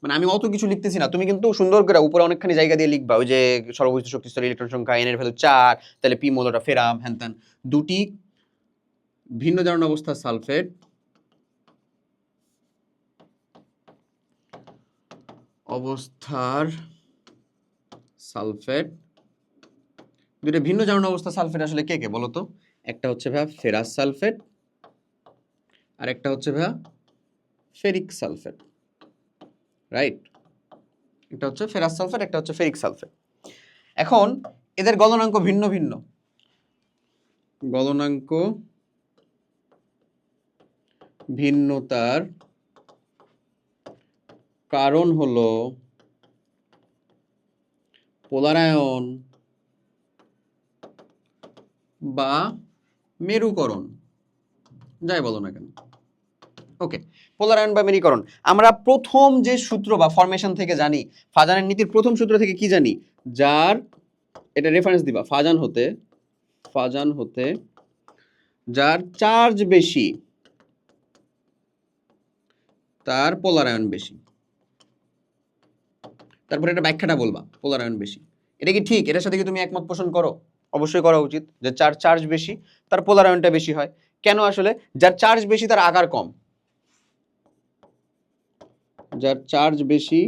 মানে আমি অত কিছু লিখতেছি না, তুমি কিন্তু সুন্দর করে উপরে অনেকখানি জায়গা দিয়ে লিখবা, ওই যে সর্ববহিষ্ঠ শক্তি স্তরের ইলেকট্রন সংখ্যা, এন এর ভ্যালু 4, তাহলে পি মৌলটা ফেরাম, হ্যান ত্যান। দুটি ভিন্ন জারণ অবস্থা সালফেট অবস্থার সালফেট, দুটো ভিন্ন জারণ অবস্থা সালফেট আসলে কে কে বলো তো? একটা হচ্ছে ভাইয়া ফেরাস সালফেট আর একটা হচ্ছে ভাইয়া ফেরিক সালফেট, রাইট? একটা হচ্ছে ফেরাস সালফেট, একটা হচ্ছে ফেরিক সালফেট। এখন এদের গলনাঙ্ক ভিন্ন ভিন্ন, গলনাঙ্ক ভিন্নতার কারণ হলো পোলারায়ন বা মেরুকরণ, যাই বলো না কেন। ওকে, পোলারায়ন বা মেরুকরণ আমরা প্রথম যে সূত্র বা ফরমেশন থেকে জানি, ফাজানের নীতির প্রথম সূত্র থেকে কি জানি, যার এটা রেফারেন্স দিবা, ফাজান হতে যার চার্জ বেশি তার পোলারায়ন বেশি। তারপরে এটা ব্যাখ্যাটা বলবা, পোলারায়ন বেশি। এটা কি ঠিক? এটার সাথে কি তুমি একমত পোষণ করো? অবশ্যই করা উচিত, যে যার চার্জ বেশি তার পোলারায়নটা বেশি হয়। কেন? আসলে যার চার্জ বেশি তার আকার কম, যার চার্জ বেশি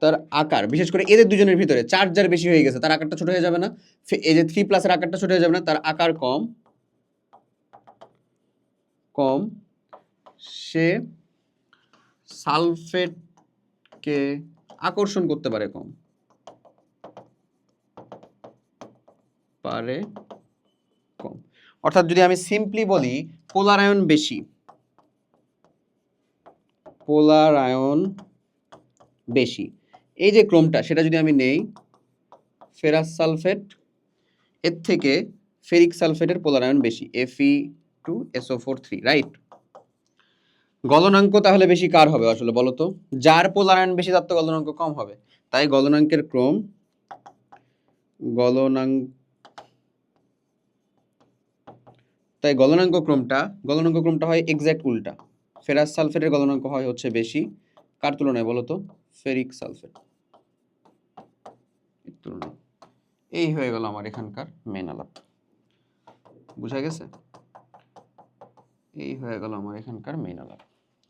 তার আকার, বিশেষ করে এদের দুজনের ভিতরে চার্জ যার বেশি হয়ে গেছে তার আকারটা ছোট হয়ে যাবে না? এই যে 3+ এর আকারটা ছোট হয়ে যাবে না? তার আকার কম, সে সালফেটকে আকর্ষণ করতে পারে কম, অর্থাৎ যদি আমি সিম্পলি বলি পোলারায়ন বেশি, এই যে ক্রমটা সেটা যদি আমি নেই, ফেরাস সালফেট এর থেকে ফেরিক সালফেটের পোলারায়ন বেশি, Fe2SO4 রাইট? গলনাঙ্ক তাহলে বেশি কার হবে আসলে বলো তো? যার পোলারায়ন বেশি তার তো গলনাঙ্ক কম হবে। তাই গলনাঙ্কের ক্রম, গলনাঙ্ক ক্রমটা হয় এক্সাক্ট উল্টা। ফেরাস সালফেটের গলনাঙ্ক হয় হচ্ছে বেশি, কার তুলনায় বলো তো? ফেরিক সালফেট তুলনায়। এই হয়ে গেল আমার এখানকার মেন আলাপ, বুঝা গেছে? এই হয়ে গেল আমার এখানকার মেন আলাপ,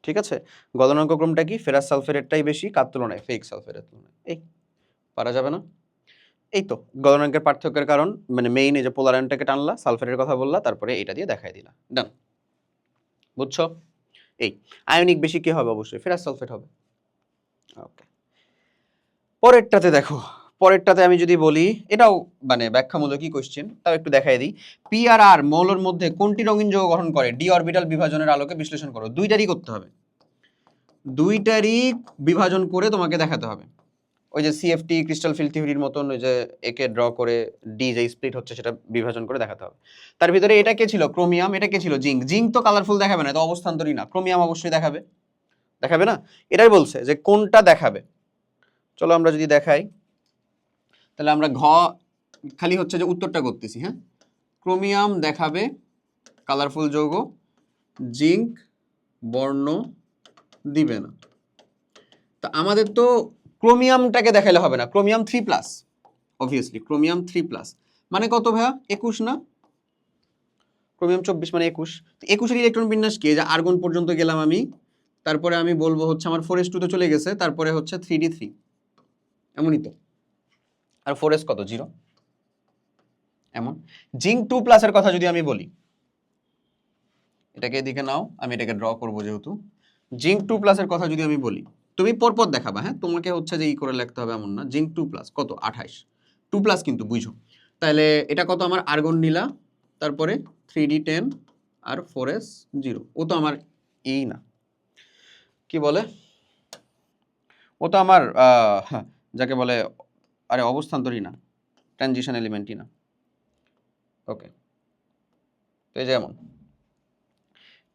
ঠিক আছে? গলনাঙ্ক ক্রমটা কি? ফেরাস সালফেটেরটাই বেশি, কার তুলনায়? ফেরিক সালফেটের তুলনায়। এই পারা যাবে না? এই তো গলনাঙ্কের পার্থক্যের কারণ, মানে মেইন এই যে পোলারায়নটাকে টানলা, সালফেটের কথা বললা, তারপরে এটা দিয়ে দেখাই দিলা, ডান। বুঝছো? এই আয়নিক বেশি কি হবে? অবশ্যই ফেরাস সালফেট হবে। ওকে, পরেরটাতে দেখো, পরেরটাতে আমি যদি বলি, এটাও মানে ব্যাখ্যামূলকই কোশ্চেন, তাও একটু দেখাই দিই। পি আর আর মৌলের মধ্যে কোনটি রঙিন যৌগ গঠন করে? ডি অরবিটাল বিভাজনের আলোকে বিশ্লেষণ করো। দুইটারই করতে হবে, দুইটারই বিভাজন করে তোমাকে দেখাতে হবে। ওই যে সিএফটি ক্রিস্টাল ফিল্ড থিওরির মতন ওই যে একে ড্র করে ডি যে স্প্লিট হচ্ছে সেটা বিভাজন করে দেখাতে হবে। তার ভিতরে এটা কে ছিল? ক্রোমিয়াম। এটা কে ছিল? জিঙ্ক। জিঙ্ক তো কালারফুল দেখাবে না, তো অবস্থান্তরই না। ক্রোমিয়াম অবশ্যই দেখাবে, দেখাবে না? এটাই বলছে যে কোনটা দেখাবে। চলো আমরা যদি দেখাই, তাহলে আমরা খালি হচ্ছে যে উত্তরটা করতেছি। হ্যাঁ, ক্রোমিয়াম দেখাবে কালারফুল যৌগ, জিঙ্ক বর্ণ দিবে না। তা আমাদের তো ক্রোমিয়ামটাকে দেখাইলে হবে না, ক্রোমিয়াম 3+, অবভিয়াসলি ক্রোমিয়াম 3+, মানে কত ভাইয়া? 21 না? ক্রোমিয়াম 24 মানে 21। তো 21-এর ইলেকট্রন বিন্যাস কি? যে আর্গন পর্যন্ত গেলাম আমি, তারপরে আমি বলবো হচ্ছে আমার 4s2 তো চলে গেছে, তারপরে হচ্ছে 3d3, এমনই তো। আর 4s কত? 0। এমন জিঙ্ক 2+ এর কথা যদি আমি বলি, এটাকে এদিকে নাও, আমি এটাকে ড্র করবো যেহেতু। জিঙ্ক 2+ এর কথা যদি আমি বলি, তুমি পরপর দেখাবা। হ্যাঁ, তোমাকে হচ্ছে যে ই করে লিখতে হবে এমন না। জিঙ্ক 2+ কত? 28। 2+ কিন্তু বুঝো। তাহলে এটা কত? আমার আর্গন নিলা, তারপরে 3d10 আর 4s 0। ও তো আমার এই না, কি বলে, ও তো আমার যাকে বলে, আরে অবস্থান্তরই না, ট্রানজিশন এলিমেন্টই না। ওকে, তো এই যেমন,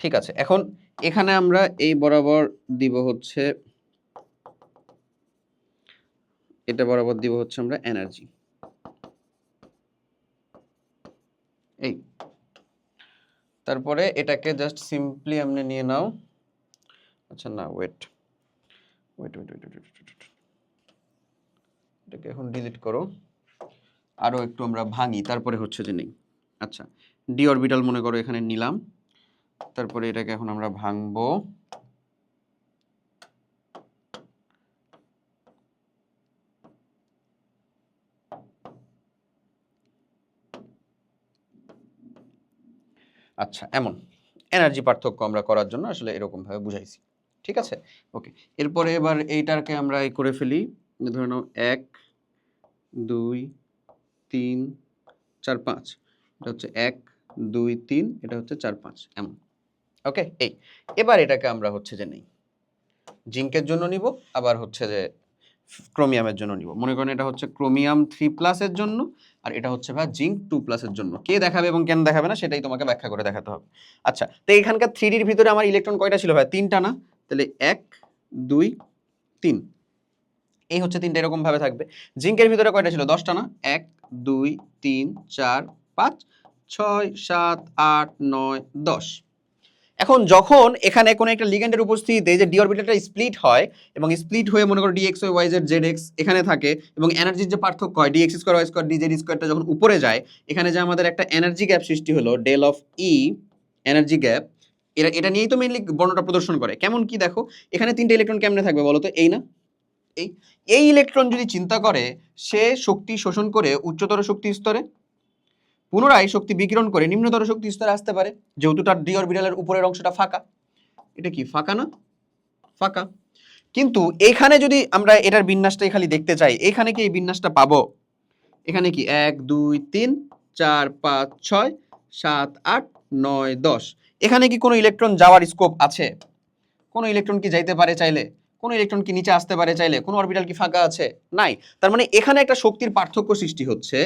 ঠিক আছে। এখন এখানে আমরা এই বরাবর দিব হচ্ছে, এটা বরাবর দিব হচ্ছে আমরা এনার্জি, এই। তারপরে এটাকে জাস্ট সিম্পলি আপনি নিয়ে নাও। আচ্ছা না, ওয়েট, এটাকে এখন ডিলিট করো, আরো একটু আমরা ভাঙি, তারপরে হচ্ছে যে নেই। আচ্ছা, ডি অরবিটাল মনে করো এখানে নিলাম, তারপরে এটাকে এখন আমরা ভাঙবো। আচ্ছা, এমন এনার্জি পার্থক্য আমরা করার জন্য আসলে এরকম ভাবে বুঝাইছি, ঠিক আছে? ওকে, এরপরে এবার এইটাকে আমরা এই করে ফেলি। ধরে নাও 1 2 3 4 5, এটা হচ্ছে 1 2 3, এটা হচ্ছে 4 5, এমন। ওকে, এই এবার এটাকে আমরা হচ্ছে যে নেই, জিঙ্কের জন্য নিব, আবার হচ্ছে যে ক্রোমিয়ামের জন্য নিব। মনে করেন এটা হচ্ছে ক্রোমিয়াম 3+ এর জন্য, আর এটা হচ্ছে ভাই জিঙ্ক 2+ এর জন্য। কে দেখাবে এবং কেন দেখাবে না সেটাই তোমাকে ব্যাখ্যা করে দেখাতে হবে। আচ্ছা, তো এখানকার 3Dর ভিতরে আমার ইলেকট্রন কয়টা ছিল ভাই? 3টা না? তাহলে 1 2 3, এই হচ্ছে 3টা, এরকম ভাবে থাকবে। জিঙ্কের ভিতরে কয়টা ছিল? 10টা না? 1 2 3 4 5 6 7 8 9 10। এখন যখন এখানে কোনো একটা লিগ্যান্ডের উপস্থিতিতে যে ডি অরবিটালটা স্প্লিট হয়, এবং স্প্লিট হয়ে মনে করো D X Y Z Z X এখানে থাকে, এবং এনার্জির যে পার্থক্য হয় D X square Y square D Z স্কোয়ারটা যখন উপরে যায়, এখানে যে আমাদের একটা এনার্জি গ্যাপ সৃষ্টি হলো, del of E energy gap, এটা নিয়েই তো মেইনলি বর্ণটা প্রদর্শন করে। কেমন কি দেখো, এখানে 3টে ইলেকট্রন কেমনে থাকবে বলো তো? এই না, এই এই ইলেকট্রন যদি চিন্তা করে, সে শক্তি শোষণ করে উচ্চতর শক্তি স্তরে, পুনরায় শক্তি বিকিরণ করে নিম্নতর শক্তি স্তরে আসতে পারে, যেহেতু তার ডি অরবিটালের উপরের অংশটা ফাঁকা। এটা কি ফাঁকা না? ফাঁকা। কিন্তু এখানে যদি আমরা এটার বিন্যাসটাই খালি দেখতে চাই, এখানে কি এই বিন্যাসটা পাবো? এখানে কি 1 2 3 4 5 6 7 8 9 10, এখানে কি কোনো ইলেকট্রন যাওয়ার স্কোপ আছে? কোনো ইলেকট্রন কি যাইতে পারে চাইলে? কোনো ইলেকট্রন কি নিচে আসতে পারে চাইলে? কোনো অরবিটাল কি ফাঁকা আছে? নাই। তার মানে এখানে একটা শক্তির পার্থক্য সৃষ্টি হচ্ছে,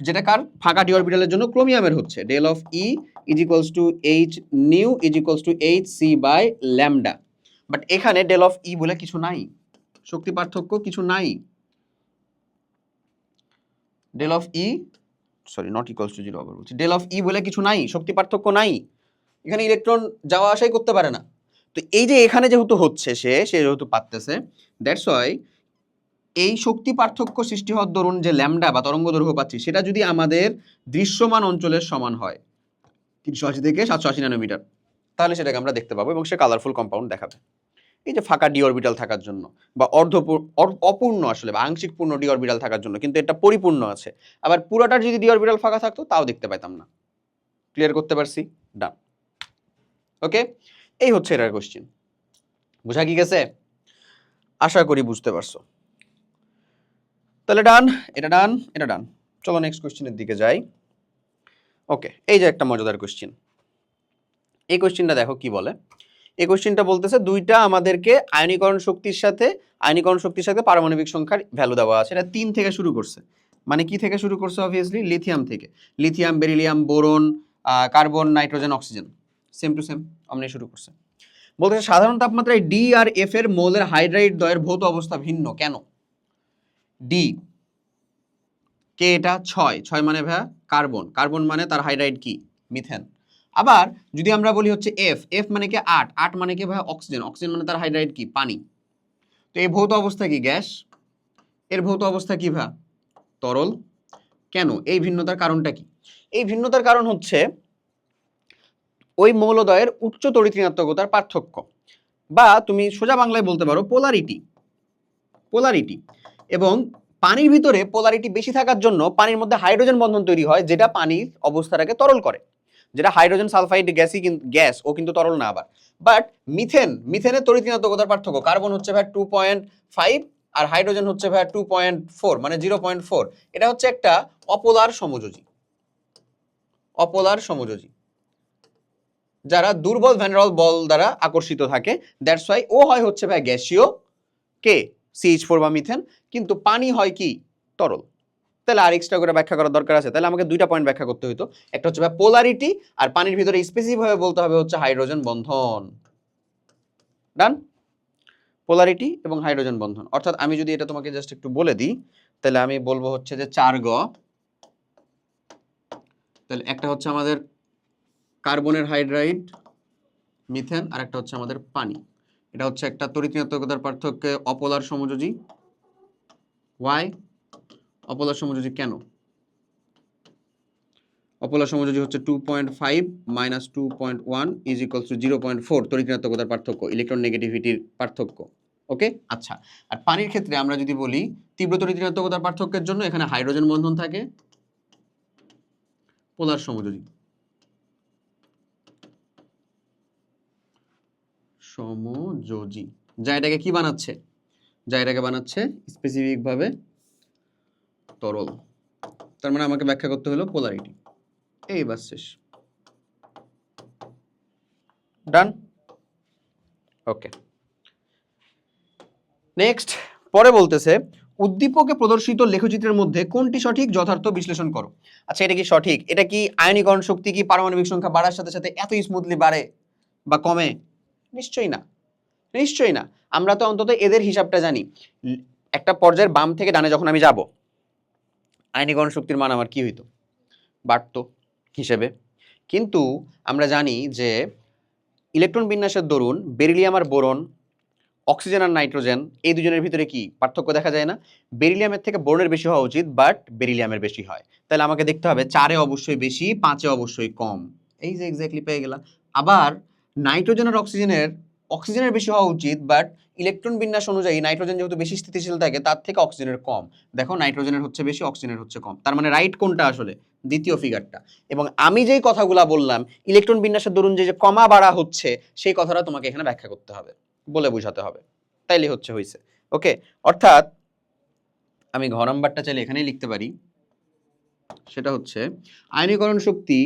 যেটা কার? ফাঁকা ডি অরবিটালের জন্য ক্রোমিয়ামের হচ্ছে del of E is equals to H nu is equals to H C by lambda. But এখানে ডেল অফ ই বলে কিছু নাই, শক্তি পার্থক্য কিছু নাই। Del of E, sorry not equals to 0, আবার বলছি, ডেল অফ ই বলে কিছু নাই, শক্তি পার্থক্য নাই। এখানে ইলেকট্রন যাওয়া আসাই করতে পারে না। তো এই যে এখানে যেহেতু হচ্ছে, সে যেহেতু পারতেছে, দ্যাটস ওয়াই এই শক্তি পার্থক্য সৃষ্টি হওয়ার দরুন যে ল্যামডা বা তরঙ্গ দৈর্ঘ্য পাচ্ছি, সেটা যদি আমাদের দৃশ্যমান অঞ্চলের সমান হয় 380 থেকে 780 ন্যানোমিটার, তাহলে সেটাকে আমরা দেখতে পাবো এবং সে কালারফুল কম্পাউন্ড দেখাবে। এই যে ফাঁকা ডি অরবিটাল থাকার জন্য, বা অপূর্ণ আসলে বা আংশিক পূর্ণ ডি অরবিটাল থাকার জন্য, কিন্তু এটা পরিপূর্ণ আছে। আবার পুরোটার যদি ডি অরবিটাল ফাঁকা থাকতো তাও দেখতে পাইতাম না। ক্লিয়ার করতে পারছি? ডান। ওকে, এই হচ্ছে এটার কোশ্চেন। বুঝা কি গেছে? আশা করি বুঝতে পারছো। তাহলে ডান, এটা ডান, এটা ডান। চলো নেক্সট কোশ্চেনের দিকে যাই। ওকে, এই যে একটা মজাদার কোশ্চেন। এই কোশ্চেনটা দেখো কি বলে। এই কোশ্চেনটা বলতেছে দুইটা আমাদেরকে আয়নীকরণ শক্তির সাথে পারমাণবিক সংখ্যার ভ্যালু দেওয়া আছে। এটা 3 থেকে শুরু করছে। মানে কি থেকে শুরু করছে? অবভিয়াসলি লিথিয়াম থেকে। Lithium, beryllium, boron, carbon, nitrogen, oxygen, same to same অমনি শুরু করছে। বলতেছে সাধারণ তাপমাত্রায় ডি আর এফ এর মোলের হাইড্রাইড দ্বয়ের ভৌত অবস্থা ভিন্ন কেন? ডি কে এটা 6 মানে ভাইয়া কার্বন, কার্বন মানে তার হাইড্রাইড কি? মিথেন। আবার যদি আমরা বলি হচ্ছে এফ, এফ মানে কি 8 মানে কি ভাইয়া অক্সিজেন, অক্সিজেন মানে তার হাইড্রাইড কি? পানি। তো এই ভৌত অবস্থা কি? গ্যাস। এর ভৌত অবস্থা কি ভাইয়া? তরল। কেন? এই ভিন্নতার কারণটা কি? এই ভিন্নতার কারণ হচ্ছে ওই মৌলদ্বয়ের উচ্চ তড়িৎ ঋণাত্মকতার পার্থক্য, বা তুমি সোজা বাংলায় বলতে পারো পোলারিটি। এবং পানির ভিতরে পোলারিটি বেশি থাকার জন্য পানির মধ্যে হাইড্রোজেন বন্ধন তৈরি হয়, যেটা পানির অবস্থাটাকে তরল করে। যেটা হাইড্রোজেন সালফাইড গ্যাস, ও কিন্তু তরল না আবার। বাট মিথেনের তড়িৎ ঋণাত্মকতার পার্থক্য, কার্বন হচ্ছে ভাই 2.5 আর হাইড্রোজেন হচ্ছে ভাই 2.4 মানে 0.4। এটা হচ্ছে একটা অপোলার সমযোজী যারা দুর্বল ভ্যান ডের ওয়াল বল দ্বারা আকর্ষিত থাকে। দ্যাটস ওয়াই ও হয় হচ্ছে ভাই গ্যাসীয় কে CH4 বা মিথেন, কিন্তু পানি হয় কি? তরল। তাহলে আর এক্সট্রা করে ব্যাখ্যা করার দরকার আছে? তাহলে আমাকে দুইটা পয়েন্ট ব্যাখ্যা করতে হইতো। একটা হচ্ছে ভাই পোলারিটি, আর পানির ভিতরে স্পেসিফিক ভাবে বলতে হবে হচ্ছে হাইড্রোজেন বন্ধন। ডান? পোলারিটি এবং হাইড্রোজেন বন্ধন। অর্থাৎ আমি যদি এটা তোমাকে জাস্ট একটু বলে দিই, তাহলে আমি বলবো হচ্ছে যে 4 গ। তাহলে একটা হচ্ছে আমাদের কার্বনের হাইড্রাইড মিথেন, আর একটা হচ্ছে আমাদের পানি। এটা হচ্ছে একটা তড়িৎ ঋণাত্মকতার পার্থক্যে অপোলার সমযোজী। ওয়াই অপোলার সমযোজী কেন? অপোলার সমযোজী হচ্ছে 2.5 মাইনাস 2.1 ইজ ইকুয়ালস টু 0.4 তড়িৎ ঋণাত্মকতার পার্থক্য, ইলেকট্রন নেগেটিভিটির পার্থক্য। ওকে, আচ্ছা। আর পানির ক্ষেত্রে আমরা যদি বলি তীব্র তড়িৎ ঋণাত্মকতার পার্থক্যের জন্য এখানে হাইড্রোজেন বন্ধন থাকে, পোলার সমযোজী। যা এটাকে কি বানাচ্ছে? যা এটাকে বানাচ্ছে স্পেসিফিক ভাবে তরল। তার মানে আমাকে ব্যাখ্যা করতে হলো পোলারিটি। এই বাস শেষ। ডান? ওকে, নেক্সট। পরে বলতেছে উদ্দীপকে প্রদর্শিত লেখচিত্রের মধ্যে কোনটি সঠিক যথার্থ বিশ্লেষণ করো। আচ্ছা, এটা কি সঠিক? এটা কি আয়নীকরণ শক্তি কি পারমাণবিক সংখ্যা বাড়ার সাথে সাথে এত স্মুথলি বাড়ে বা কমে? নিশ্চয়ই না, নিশ্চয়ই না। আমরা তো অন্তত এদের হিসাবটা জানি। একটা পর্যায়ের বাম থেকে ডানে যখন আমি যাব, আয়নীকরণ শক্তির মান আমার কি হইতো? বাড়তো হিসেবে। কিন্তু আমরা জানি যে ইলেকট্রন বিন্যাসের দরুন বেরিলিয়াম আর বোরন, অক্সিজেন আর নাইট্রোজেন, এই দুজনের ভিতরে কি পার্থক্য দেখা যায় না? বেরিলিয়ামের থেকে বোরনের বেশি হওয়া উচিত, বাট বেরিলিয়ামের বেশি হয়। তাহলে আমাকে দেখতে হবে 4-এ অবশ্যই বেশি, 5-এ অবশ্যই কম। এই যে এক্স্যাক্টলি পেয়ে গেলাম। আবার নাইট্রোজেন আর অক্সিজেনের বেশি হওয়া উচিত, বাট ইলেকট্রন বিন্যাস অনুযায়ী নাইট্রোজেন যেহেতু বেশি স্থিতিশীল থাকে তার থেকে অক্সিজেনের কম। দেখো নাইট্রোজেনের হচ্ছে বেশি, অক্সিজেনের হচ্ছে কম। তার মানে রাইট কোনটা আসলে? দ্বিতীয় ফিগারটা। এবং আমি যেই কথাগুলা বললাম ইলেকট্রন বিন্যাসের দরুন যে কমা বাড়া হচ্ছে, সেই কথাটা তোমাকে এখানে ব্যাখ্যা করতে হবে, বলে বোঝাতে হবে, তাইলে হইছে। ওকে, অর্থাৎ আমি ঘ নাম্বারটা চাইলে এখানেই লিখতে পারি। সেটা হচ্ছে আয়নীকরণ শক্তি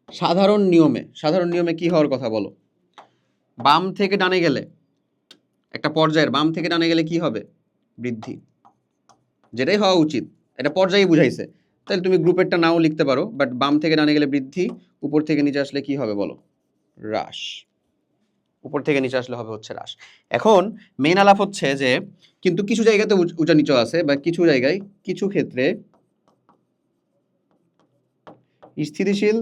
সাধারণ নিয়মে কি হওয়ার কথা বলো? বাম থেকে ডানে গেলে, একটা পর্যায়ের বাম থেকে ডানে গেলে কি হবে? বৃদ্ধি, যেটাই হওয়া উচিত। এটা পর্যায়ে বুঝাইছে, তাহলে তুমি গ্রুপেরটা নাও লিখতে পারো, বাট বাম থেকে ডানে গেলে বৃদ্ধি, উপর থেকে নিচে আসলে কি হবে বলো? হ্রাস। উপর থেকে নিচে আসলে হবে হচ্ছে হ্রাস। এখন মেইন আলাপ হচ্ছে যে কিন্তু কিছু জায়গাতে উঁচা নিচু আছে, বা কিছু জায়গায় কিছু ক্ষেত্রে স্থিতিশীল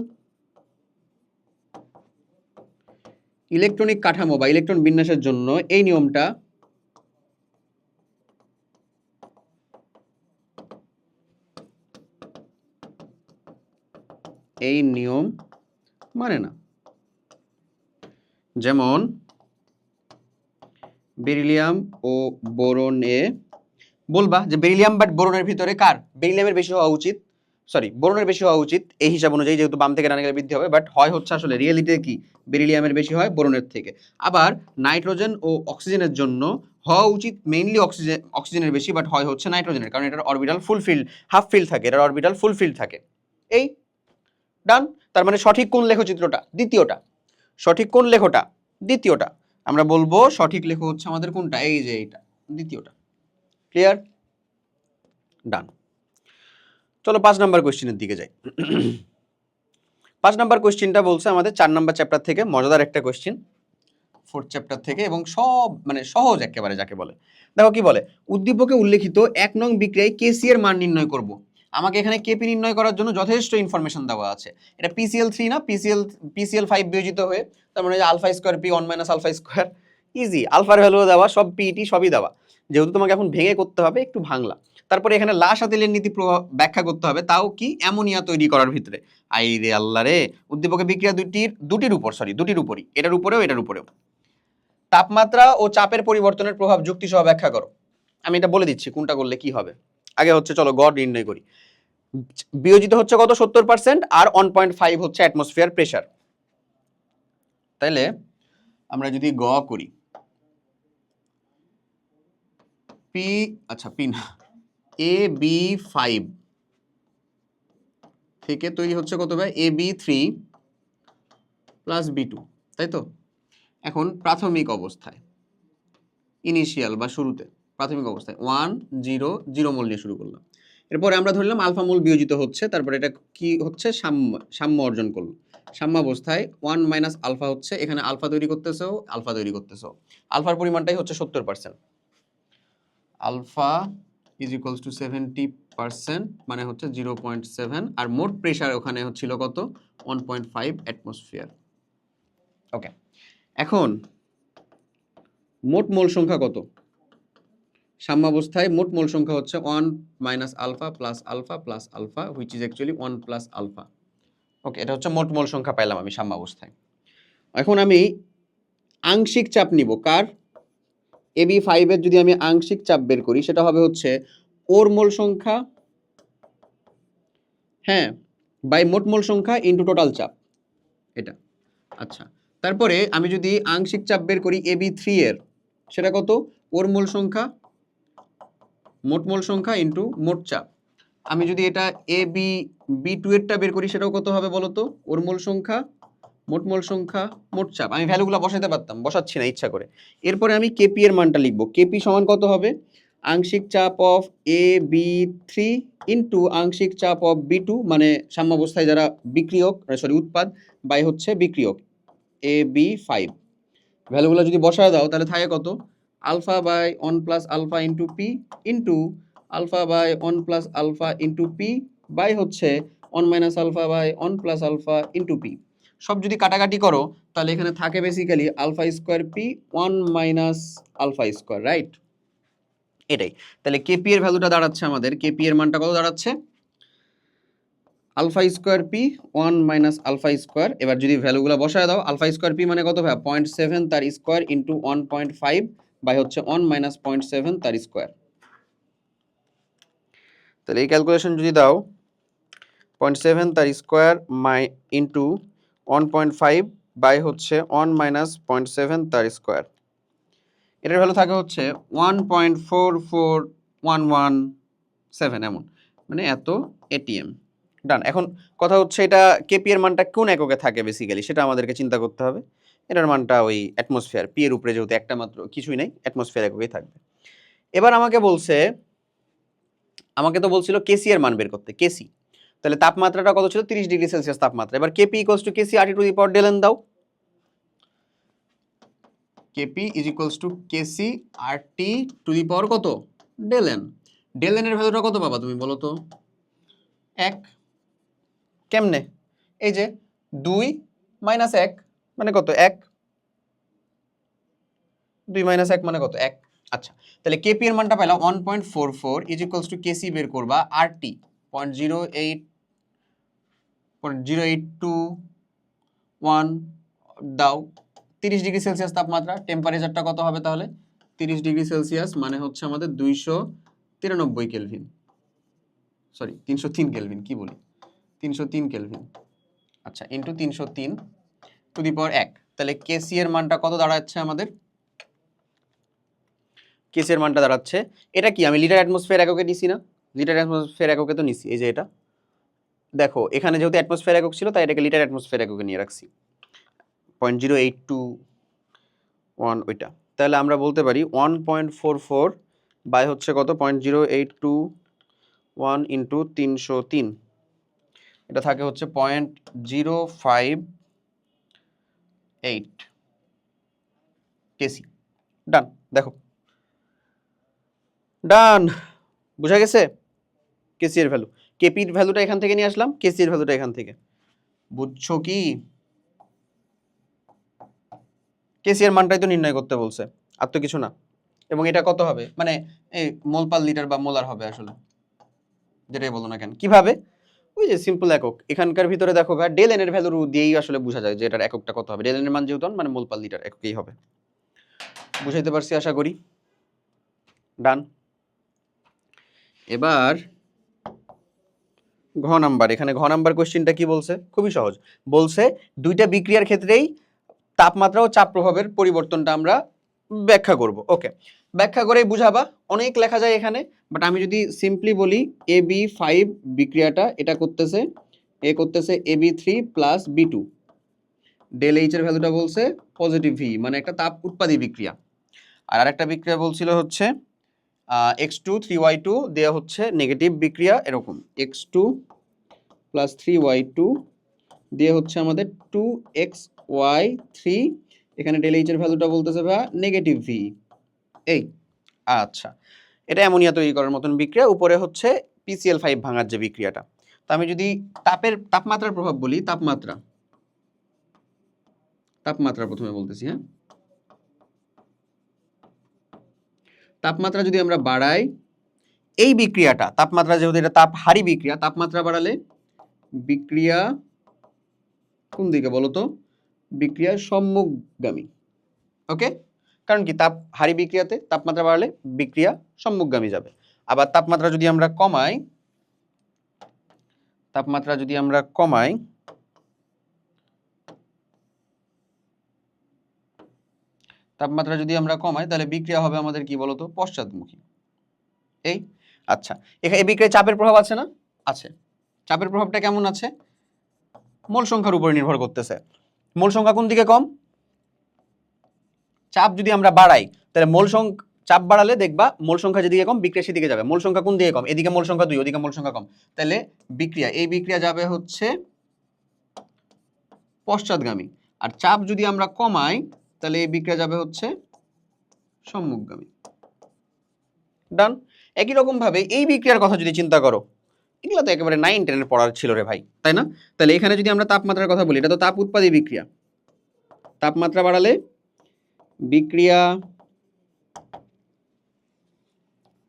ইলেকট্রনিক কাঠামো বা ইলেকট্রন বিন্যাসের জন্য এই নিয়মটা মানে না। যেমন বেরিলিয়াম ও বোরনে বলবা যে বেরিলিয়াম বাট বোরনের ভিতরে কার বেরিলিয়ামের বেশি হওয়া উচিত, সরি বোরনের বেশি হওয়া উচিত এই হিসাব অনুযায়ী, যেহেতু বাম থেকে ডানে গেলে বৃদ্ধি হবে, বাট হয় হচ্ছে আসলে রিয়েলিটিতে কি বেরিলিয়ামের বেশি হয় বোরনের থেকে। আবার নাইট্রোজেন ও অক্সিজেনের জন্য হওয়া উচিত মেইনলি অক্সিজেনের বেশি, বাট হয় হচ্ছে নাইট্রোজেনের, কারণ এটার অরবিটাল ফুলফিল হাফ ফিল থাকে, এটার অরবিটাল ফুলফিল থাকে। এই ডান। তার মানে সঠিক কোন লেখচিত্রটা? দ্বিতীয়টা। সঠিক কোন লেখটা? দ্বিতীয়টা। আমরা বলবো সঠিক লেখ হচ্ছে আমাদের কোনটা? এই যে এইটা, দ্বিতীয়টা। ক্লিয়ার? ডান। চলো 5 নাম্বার কোশ্চেনের দিকে যাই। 5 নাম্বার কোশ্চেনটা বলছে আমাদের 4 নাম্বার চ্যাপ্টার থেকে, মজাদার একটা কোশ্চেন, 4th চ্যাপ্টার থেকে, এবং সব মানে সহজ একেবারে যাকে বলে। দেখো কি বলে, উদ্দীপকে উল্লেখিত 1 নং বিক্রিয়ায় কেসি এর মান নির্ণয় করব। আমাকে এখানে কেপি নির্ণয় করার জন্য যথেষ্ট ইনফরমেশন দেওয়া আছে। এটা PCl3 না, PCl5 বিয়োজিত হয়ে, তার মানে alpha square P 1 minus alpha square. Easy, আলফার ভ্যালু দেওয়া, সব পিটি সবই দেওয়া। যেহেতু তোমাকে এখন ভেঙে করতে হবে, একটু ভাঙলা। তারপরে এখানে লাশ আতিলের নীতি ব্যাখ্যা করতে হবে, তাও কি অ্যামোনিয়া তৈরি করার ভিতরে। আই রে আল্লাহ রে, উদ্দীপকে বিক্রিয়া দুটির উপরই, এটার উপরেও এটার উপরেও। তাপমাত্রা ও চাপের পরিবর্তনের প্রভাব যুক্তি সহ ব্যাখ্যা করো। আমি এটা বলে দিচ্ছি কোনটা করলে কি হবে। আগে হচ্ছে চলো গড় নির্ণয় করি। বিয়োজিত হচ্ছে কত? 70%, আর 1.5 হচ্ছে অ্যাটমসফিয়ার প্রেসার। তাইলে আমরা যদি গ করি, পি না, AB5 থেকে তৈরি হচ্ছে কত ভাই? AB3 প্লাস B2, তাই তো? এখন প্রাথমিক অবস্থায়, ইনিশিয়াল বা শুরুতে প্রাথমিক অবস্থায় 1 0 0 মোল নিয়ে শুরু করলাম। এরপরে আমরা ধরলাম আলফা মোল বিয়োজিত হচ্ছে, তারপরে এটা কি হচ্ছে? সাম্য অর্জন করলো। সাম্যাবস্থায় 1 মাইনাস আলফা হচ্ছে, এখানে আলফা তৈরি করতেছো, আলফার পরিমাণটাই হচ্ছে 70%। আলফা ইজ ইকুয়ালস টু 70%, মানে হচ্ছে 0.7, আর মোট প্রেসার ওখানে হচ্ছিল কত? 1.5 অ্যাটমসফিয়ার। ওকে, এখন মোট মোল সংখ্যা কত? সাম্যাবস্থায় মোট মোল সংখ্যা হচ্ছে 1 minus alpha plus alpha plus alpha, which is actually 1 plus alpha. Okay, এটা হচ্ছে মোট মোল সংখ্যা পাইলাম আমি সাম্যাবস্থায়। এখন আমি আংশিক চাপ নিব কার? AB5 এর যদি আমি আংশিক চাপ বের করি, সেটা হবে হচ্ছে ওর মোল সংখ্যা, হ্যাঁ, বাই মোট মোল সংখ্যা ইনটু টোটাল চাপ, এটা। আচ্ছা, তারপরে আমি যদি আংশিক চাপ বের করি AB3 এর, সেটা কত? ওর মোল সংখ্যা মোট মোল সংখ্যা ইনটু মোট চাপ। আমি যদি এটা B2 এরটা বের করি, সেটাও কত হবে বলো তো? ওর মোল সংখ্যা মোট মোল সংখ্যা মোট চাপ। আমি ভ্যালুগুলো বসাতে পারতাম, বসাচ্ছি না ইচ্ছা করে। এরপরে আমি কেপি এর মানটা লিখব। কেপি সমান কত হবে? আংশিক চাপ অফ AB3 ইনটু আংশিক চাপ অফ B2, মানে সাম্যাবস্থায় যারা বিক্রিয়ক, উৎপাদ, বাই হচ্ছে বিক্রিয়ক AB5। ভ্যালুগুলো যদি বসায় দাও, তাহলে থাকে কত? Alpha by 1 plus alpha into P into alpha by 1 plus alpha into P by হচ্ছে 1 minus alpha by 1 plus alpha into P. সব যদি কাটাকাটি করো, তাহলে এখানে থাকে basically alpha square P 1 minus alpha square, right? এটাই। তাহলে কেপি এর ভ্যালুটা দাঁড়াচ্ছে আমাদের, কেপি এর মানটা কত দাঁড়াচ্ছে? Alpha square P 1 minus alpha square. এবার যদি ভ্যালুগুলো বসায় দাও, আলফা স্কোয়ার পি মানে কত ভাই? 0.7 তার স্কোয়ার ইন্টু 1.5 বাই হচ্ছে 1 মাইনাস 0.7 তার স্কোয়ার। তাহলে এই ক্যালকুলেশন যদি দাও, 0.7 তার স্কোয়ার ইন্টু 1.5 বাই হচ্ছে 1 মাইনাস 0.7 তার স্কোয়ার, এটার ভ্যালু থাকে হচ্ছে 1.44117, এমন, মানে এত এটিএম। ডান। এখন কথা হচ্ছে এটা কেপি এর মানটা কোন এককে থাকে বেসিক্যালি, সেটা আমাদেরকে চিন্তা করতে হবে। এটার মানটা ওই অ্যাটমসফিয়ার, পি এর উপরে যেহেতু একটা মাত্র কিছুই নাই, অ্যাটমসফিয়ার এককেই থাকবে। এবার আমাকে তো বলছিল কেসি এর মান বের করতে, কেসি। তাহলে তাপমাত্রাটা কত ছিল? 30 ডিগ্রি সেলসিয়াস তাপমাত্রা। এবার KP equals to KC RT to the power del N দাও। KP is equals to KC RT to the power কত? ডেলএন। ডেলএন এর ভ্যালুটা কত পাবা তুমি বলো তো? 1। কেমনে? এই যে 2 মাইনাস 1 মানে কত? 1। 2 মাইনাস 1 মানে কত? 1। আচ্ছা, তাহলে কেপি এর মানটা পাইলাম 1.44 ইজ ইকুয়ালস টু কেসি বের করবা RT 0.0821 দাও। 30 ডিগ্রি সেলসিয়াস তাপমাত্রা, টেম্পারেচারটা কত হবে তাহলে? 30 ডিগ্রি সেলসিয়াস মানে হচ্ছে আমাদের 293 কেলভিন। সরি 303 কেলভিন, কি বলি 303 কেলভিন, আচ্ছা ইন্টু 303 টু দি পাওয়ার 1, তাহলে কেসি এর মানটা কত দাঁড়াচ্ছে আমাদের? কেসি এর মানটা দাঁড়াচ্ছে, এটা কি আমি লিটার অ্যাটমসফিয়ার এককে নিছি না? লিটার অ্যাটমসফিয়ার এককে তো নিছি, এই যে এটা দেখো এখানে যেহেতু অ্যাটমসফিয়ার একক ছিল তাই এটাকে লিটার অ্যাটমসফিয়ার এককে নিয়ে রাখছি 0.0821 ওইটা, তাহলে আমরা বলতে পারি 1.44 বাই হচ্ছে কত 0.0821 ইন্টু 303, এটা থাকে হচ্ছে 0.058 কেসি। ডান, দেখো ডান, বুঝা গেছে? কেসি এর ভ্যালু, কেপির ভ্যালুটা এখান থেকে নিয়ে আসলাম, কেসি এর ভ্যালুটা এখান থেকে, বুঝছো কি? কেসি এর মানটাই তো নির্ণয় করতে বলছে, আর তো কিছু না। এবং এটা কত হবে, মানে এই মোল পার লিটার বা মোলার হবে আসলে, যেটাই বলো না কেন। কিভাবে? ওই যে সিম্পল একক, এখানকার ভিতরে দেখো ভাই ডেল এন এর ভ্যালু দিয়েই আসলে বোঝা যায় যে এটার এককটা কত হবে। ডেল এন এর মান যেহেতু মানে মোল পার লিটার এককই হবে। বুঝাইতে পারছি আশা করি। ডান। এবার ঘ নাম্বার, এখানে ঘ নাম্বার কোশ্চেনটা কি বলছে? খুবই সহজ, বলছে দুইটা বিক্রিয়ার ক্ষেত্রেই তাপমাত্রা ও চাপ প্রভাবের পরিবর্তনটা আমরা ব্যাখ্যা করব। ওকে, ব্যাখ্যা করেই বুঝাবা, অনেক লেখা যায় এখানে, বাট আমি যদি সিম্পলি বলি AB5 বিক্রিয়াটা এটা করতেছে, এ করতেছে AB3 plus B2, del H এর ভ্যালুটা বলছে পজিটিভ ভি, মানে একটা তাপ উৎপাদী বিক্রিয়া। আর আরেকটা বিক্রিয়া বলছিল হচ্ছে X2 3Y2 দেওয়া হচ্ছে নেগেটিভ বিক্রিয়া, এরকম X2 প্লাস 3Y2 দিয়ে হচ্ছে আমাদের 2XY3, এখানে ডেল এইচ এর ভ্যালুটা বলতেছে ভাই নেগেটিভ ভি। এই আচ্ছা, এটা অ্যামোনিয়া তৈরি করার মতন বিক্রিয়া, উপরে হচ্ছে PCl5 ভাঙার যে বিক্রিয়াটা। তো আমি যদি তাপমাত্রার প্রভাব বলি, তাপমাত্রা প্রথমে বলতেছি, হ্যাঁ, তাপমাত্রা যদি আমরা বাড়াই, এই বিক্রিয়াটা তাপমাত্রা যেহেতু এটা তাপহারী বিক্রিয়া, তাপমাত্রা বাড়ালে বিক্রিয়া কোন দিকে বলো তো? বিক্রিয়া সম্মুখগামী। ওকে, কারণ কি তাপহারী বিক্রিয়াতে তাপমাত্রা বাড়ালে বিক্রিয়া সম্মুখগামী যাবে। আবার তাপমাত্রা যদি আমরা কমাই, তাহলে বিক্রিয়া হবে আমাদের কি বলতো? পশ্চাৎমুখী। এই আচ্ছা, এখানে এই বিক্রিয়ায় চাপের প্রভাব আছে না? আছে। চাপের প্রভাবটা কেমন আছে? মোল সংখ্যার উপরে নির্ভর করতেছে। মোল সংখ্যা কোন দিকে কম? চাপ যদি আমরা বাড়াই তাহলে চাপ বাড়ালে দেখবা মোল সংখ্যা যেদিকে কম বিক্রিয়া সেদিকে যাবে। মোল সংখ্যা কোন দিকে কম? এদিকে মোল সংখ্যা 2, ওদিকে মোল সংখ্যা কম, তাহলে এই বিক্রিয়া যাবে হচ্ছে পশ্চাৎগামী। আর চাপ যদি আমরা কমাই তাহলে এই বিক্রিয়া যাবে হচ্ছে সম্মুখগামী। ডান। একই রকম ভাবে এই বিক্রিয়ার কথা যদি চিন্তা করো, এগুলো তো একেবারে 9-10 এর পড়ার ছিল রে ভাই, তাই না? তাহলে এখানে যদি আমরা তাপমাত্রার কথা বলি, এটা তো তাপ উৎপাদী বিক্রিয়া, তাপমাত্রা বাড়ালে বিক্রিয়া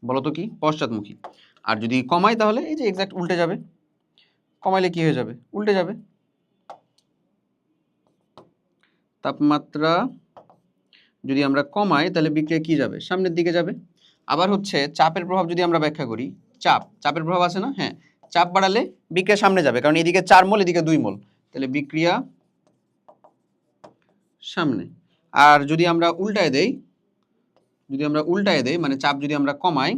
বলতো কি? পশ্চাৎমুখী। আর যদি কমাই তাহলে এই যে এক্সাক্ট উল্টে যাবে। কমাইলে কি হয়ে যাবে? উল্টে যাবে। তাপমাত্রা যদি আমরা কমাই তাহলে বিক্রিয়া কি যাবে? সামনের দিকে যাবে। আবার হচ্ছে চাপের প্রভাব যদি আমরা ব্যাখ্যা করি, চাপের প্রভাব আছে না? হ্যাঁ, চাপ বাড়ালে বিক্রিয়া সামনে যাবে, কারণ এদিকে 4 মোল এদিকে 2 মোল, তাহলে বিক্রিয়া সামনে। আর যদি আমরা উল্টায় দেই, মানে চাপ যদি আমরা কমাই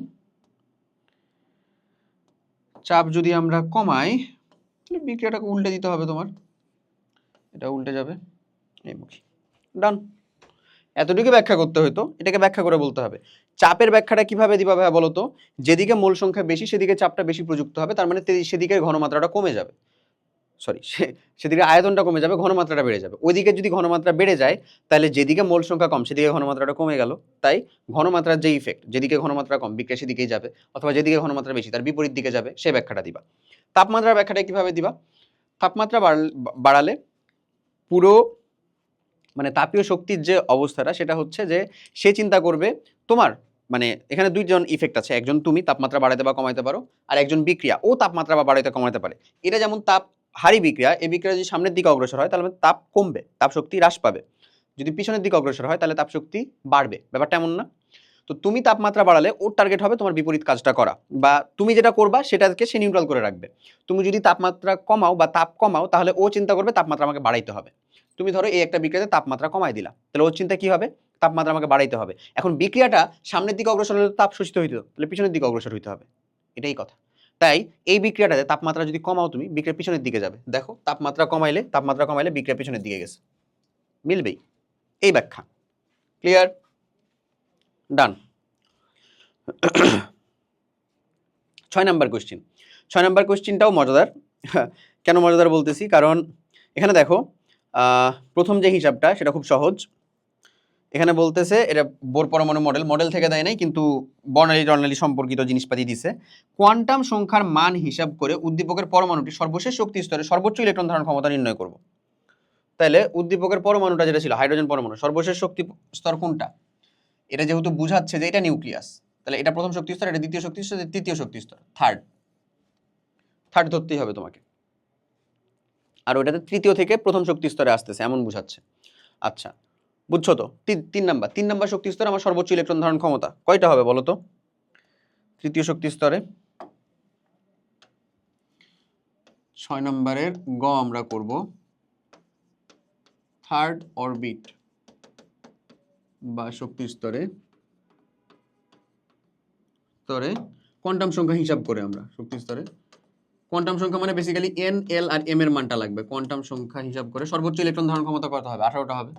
তাহলে বিক্রিয়াটাকে উল্টে দিতে হবে তোমার, এটা উল্টে যাবে এই মুখী। ডান। এতটুকু ব্যাখ্যা করতে হইতো, এটাকে ব্যাখ্যা করে বলতে হবে। চাপের ব্যাখ্যাটা কিভাবে দিবা ভাইয়া বলো তো? যেদিকে মোল সংখ্যা বেশি সেদিকে চাপটা বেশি প্রযুক্ত হবে, তার মানে সেদিকে ঘনমাত্রাটা কমে যাবে, সেদিকে আয়তনটা কমে যাবে, ঘনমাত্রাটা বেড়ে যাবে। ওইদিকে যদি ঘনমাত্রা বেড়ে যায় তাহলে যেদিকে মোল সংখ্যা কম সেদিকে ঘনমাত্রাটা কমে গেল, তাই ঘনমাত্রার যে ইফেক্ট, যেদিকে ঘনমাত্রা কম বিক্রিয়া সেদিকেই যাবে, অথবা যেদিকে ঘনমাত্রা বেশি তার বিপরীত দিকে যাবে, সেই ব্যাখ্যাটা দিবা। তাপমাত্রার ব্যাখ্যাটা কিভাবে দিবা? তাপমাত্রা বাড়ালে পুরো মানে তাপীয় শক্তির যে অবস্থাটা সেটা হচ্ছে যে সে চিন্তা করবে তোমার, মানে এখানে দুইজন ইফেক্ট আছে, একজন তুমি তাপমাত্রা বাড়াতে বা কমাইতে পারো, আর একজন বিক্রিয়া ও তাপমাত্রা বা বাড়াইতে কমাইতে পারে। এটা যেমন তাপহারী বিক্রিয়া, এই বিক্রিয়া যদি সামনের দিকে অগ্রসর হয় তাহলে তাপ কমবে, তাপ শক্তি হ্রাস পাবে। যদি পিছনের দিকে অগ্রসর হয় তাহলে তাপ শক্তি বাড়বে, ব্যাপারটা এমন না? তো তুমি তাপমাত্রা বাড়ালে ওর টার্গেট হবে তোমার বিপরীত কাজটা করা, বা তুমি যেটা করবা সেটাকে সে নিউট্রাল করে রাখবে। তুমি যদি তাপমাত্রা কমাও বা তাপ কমাও, তাহলে ও চিন্তা করবে তাপমাত্রা আমাকে বাড়াইতে হবে। তুমি ধরো এই একটা বিক্রিয়াতে তাপমাত্রা কমাই দিলা, তাহলে ওর চিন্তা কি হবে, তাপমাত্রা আমাকে বাড়াইতে হবে। এখন বিক্রিয়াটা সামনের দিকে অগ্রসর হলে তাপ শোষিত হইতো, তাহলে পিছনের দিকে অগ্রসর হইতে হবে, এটাই কথা। তাই এই বিক্রিয়াটাতে তাপমাত্রা যদি কমাও তুমি, বিক্রিয়া পিছনের দিকে যাবে। দেখো তাপমাত্রা কমাইলে বিক্রিয়া পিছনের দিকে গেছে, মিলবেই। এই ব্যাখ্যা। ক্লিয়ার? ডান। 6 নাম্বার কোশ্চেন। 6 নাম্বার কোশ্চেনটাও মজাদার। কেন মজাদার বলতেছি, কারণ এখানে দেখো প্রথম যে হিসাবটা সেটা খুব সহজ। এখানে বলতেছে এটা বোর পরমাণু মডেল থেকে দেয় নাই, কিন্তু বর্ণালী সম্পর্কিত জিনিসপাতি দিছে। কোয়ান্টাম সংখ্যার মান হিসাব করে উদ্দীপকের পরমাণুটি সর্বশেষ শক্তি স্তরে সর্বোচ্চ ইলেকট্রন ধারণ ক্ষমতা নির্ণয় করব। তাহলে উদ্দীপকের পরমাণুটা যেটা ছিল হাইড্রোজেন পরমাণু, সর্বশেষ শক্তি স্তর কোনটা? এটা যেহেতু বুঝাচ্ছে যে এটা নিউক্লিয়াস, তাহলে এটা প্রথম শক্তি স্তর, এটা দ্বিতীয় শক্তি স্তর, তৃতীয় শক্তি স্তর, থার্ড ধরতেই হবে তোমাকে। আর ওটাতে তৃতীয় থেকে প্রথম শক্তি স্তরে আসতেছে এমন বুঝাচ্ছে। আচ্ছা, বুঝছো তো? 3 নাম্বার শক্তি স্তরে আমার সর্বোচ্চ ইলেকট্রন ধারণ ক্ষমতা কয়টা হবে বলো তো? তৃতীয় শক্তি স্তরে 6 নম্বরের গ আমরা করব থার্ড অরবিট বা শক্তি স্তরে কোয়ান্টাম সংখ্যা হিসাব করে আমরা শক্তি স্তরে কোয়ান্টাম সংখ্যা মানে বেসিক্যালি এন, এল আর এম এর মানটা লাগবে। কোয়ান্টাম সংখ্যা হিসাব করে সর্বোচ্চ ইলেকট্রন ধারণ ক্ষমতা কত হবে? 18টা হবে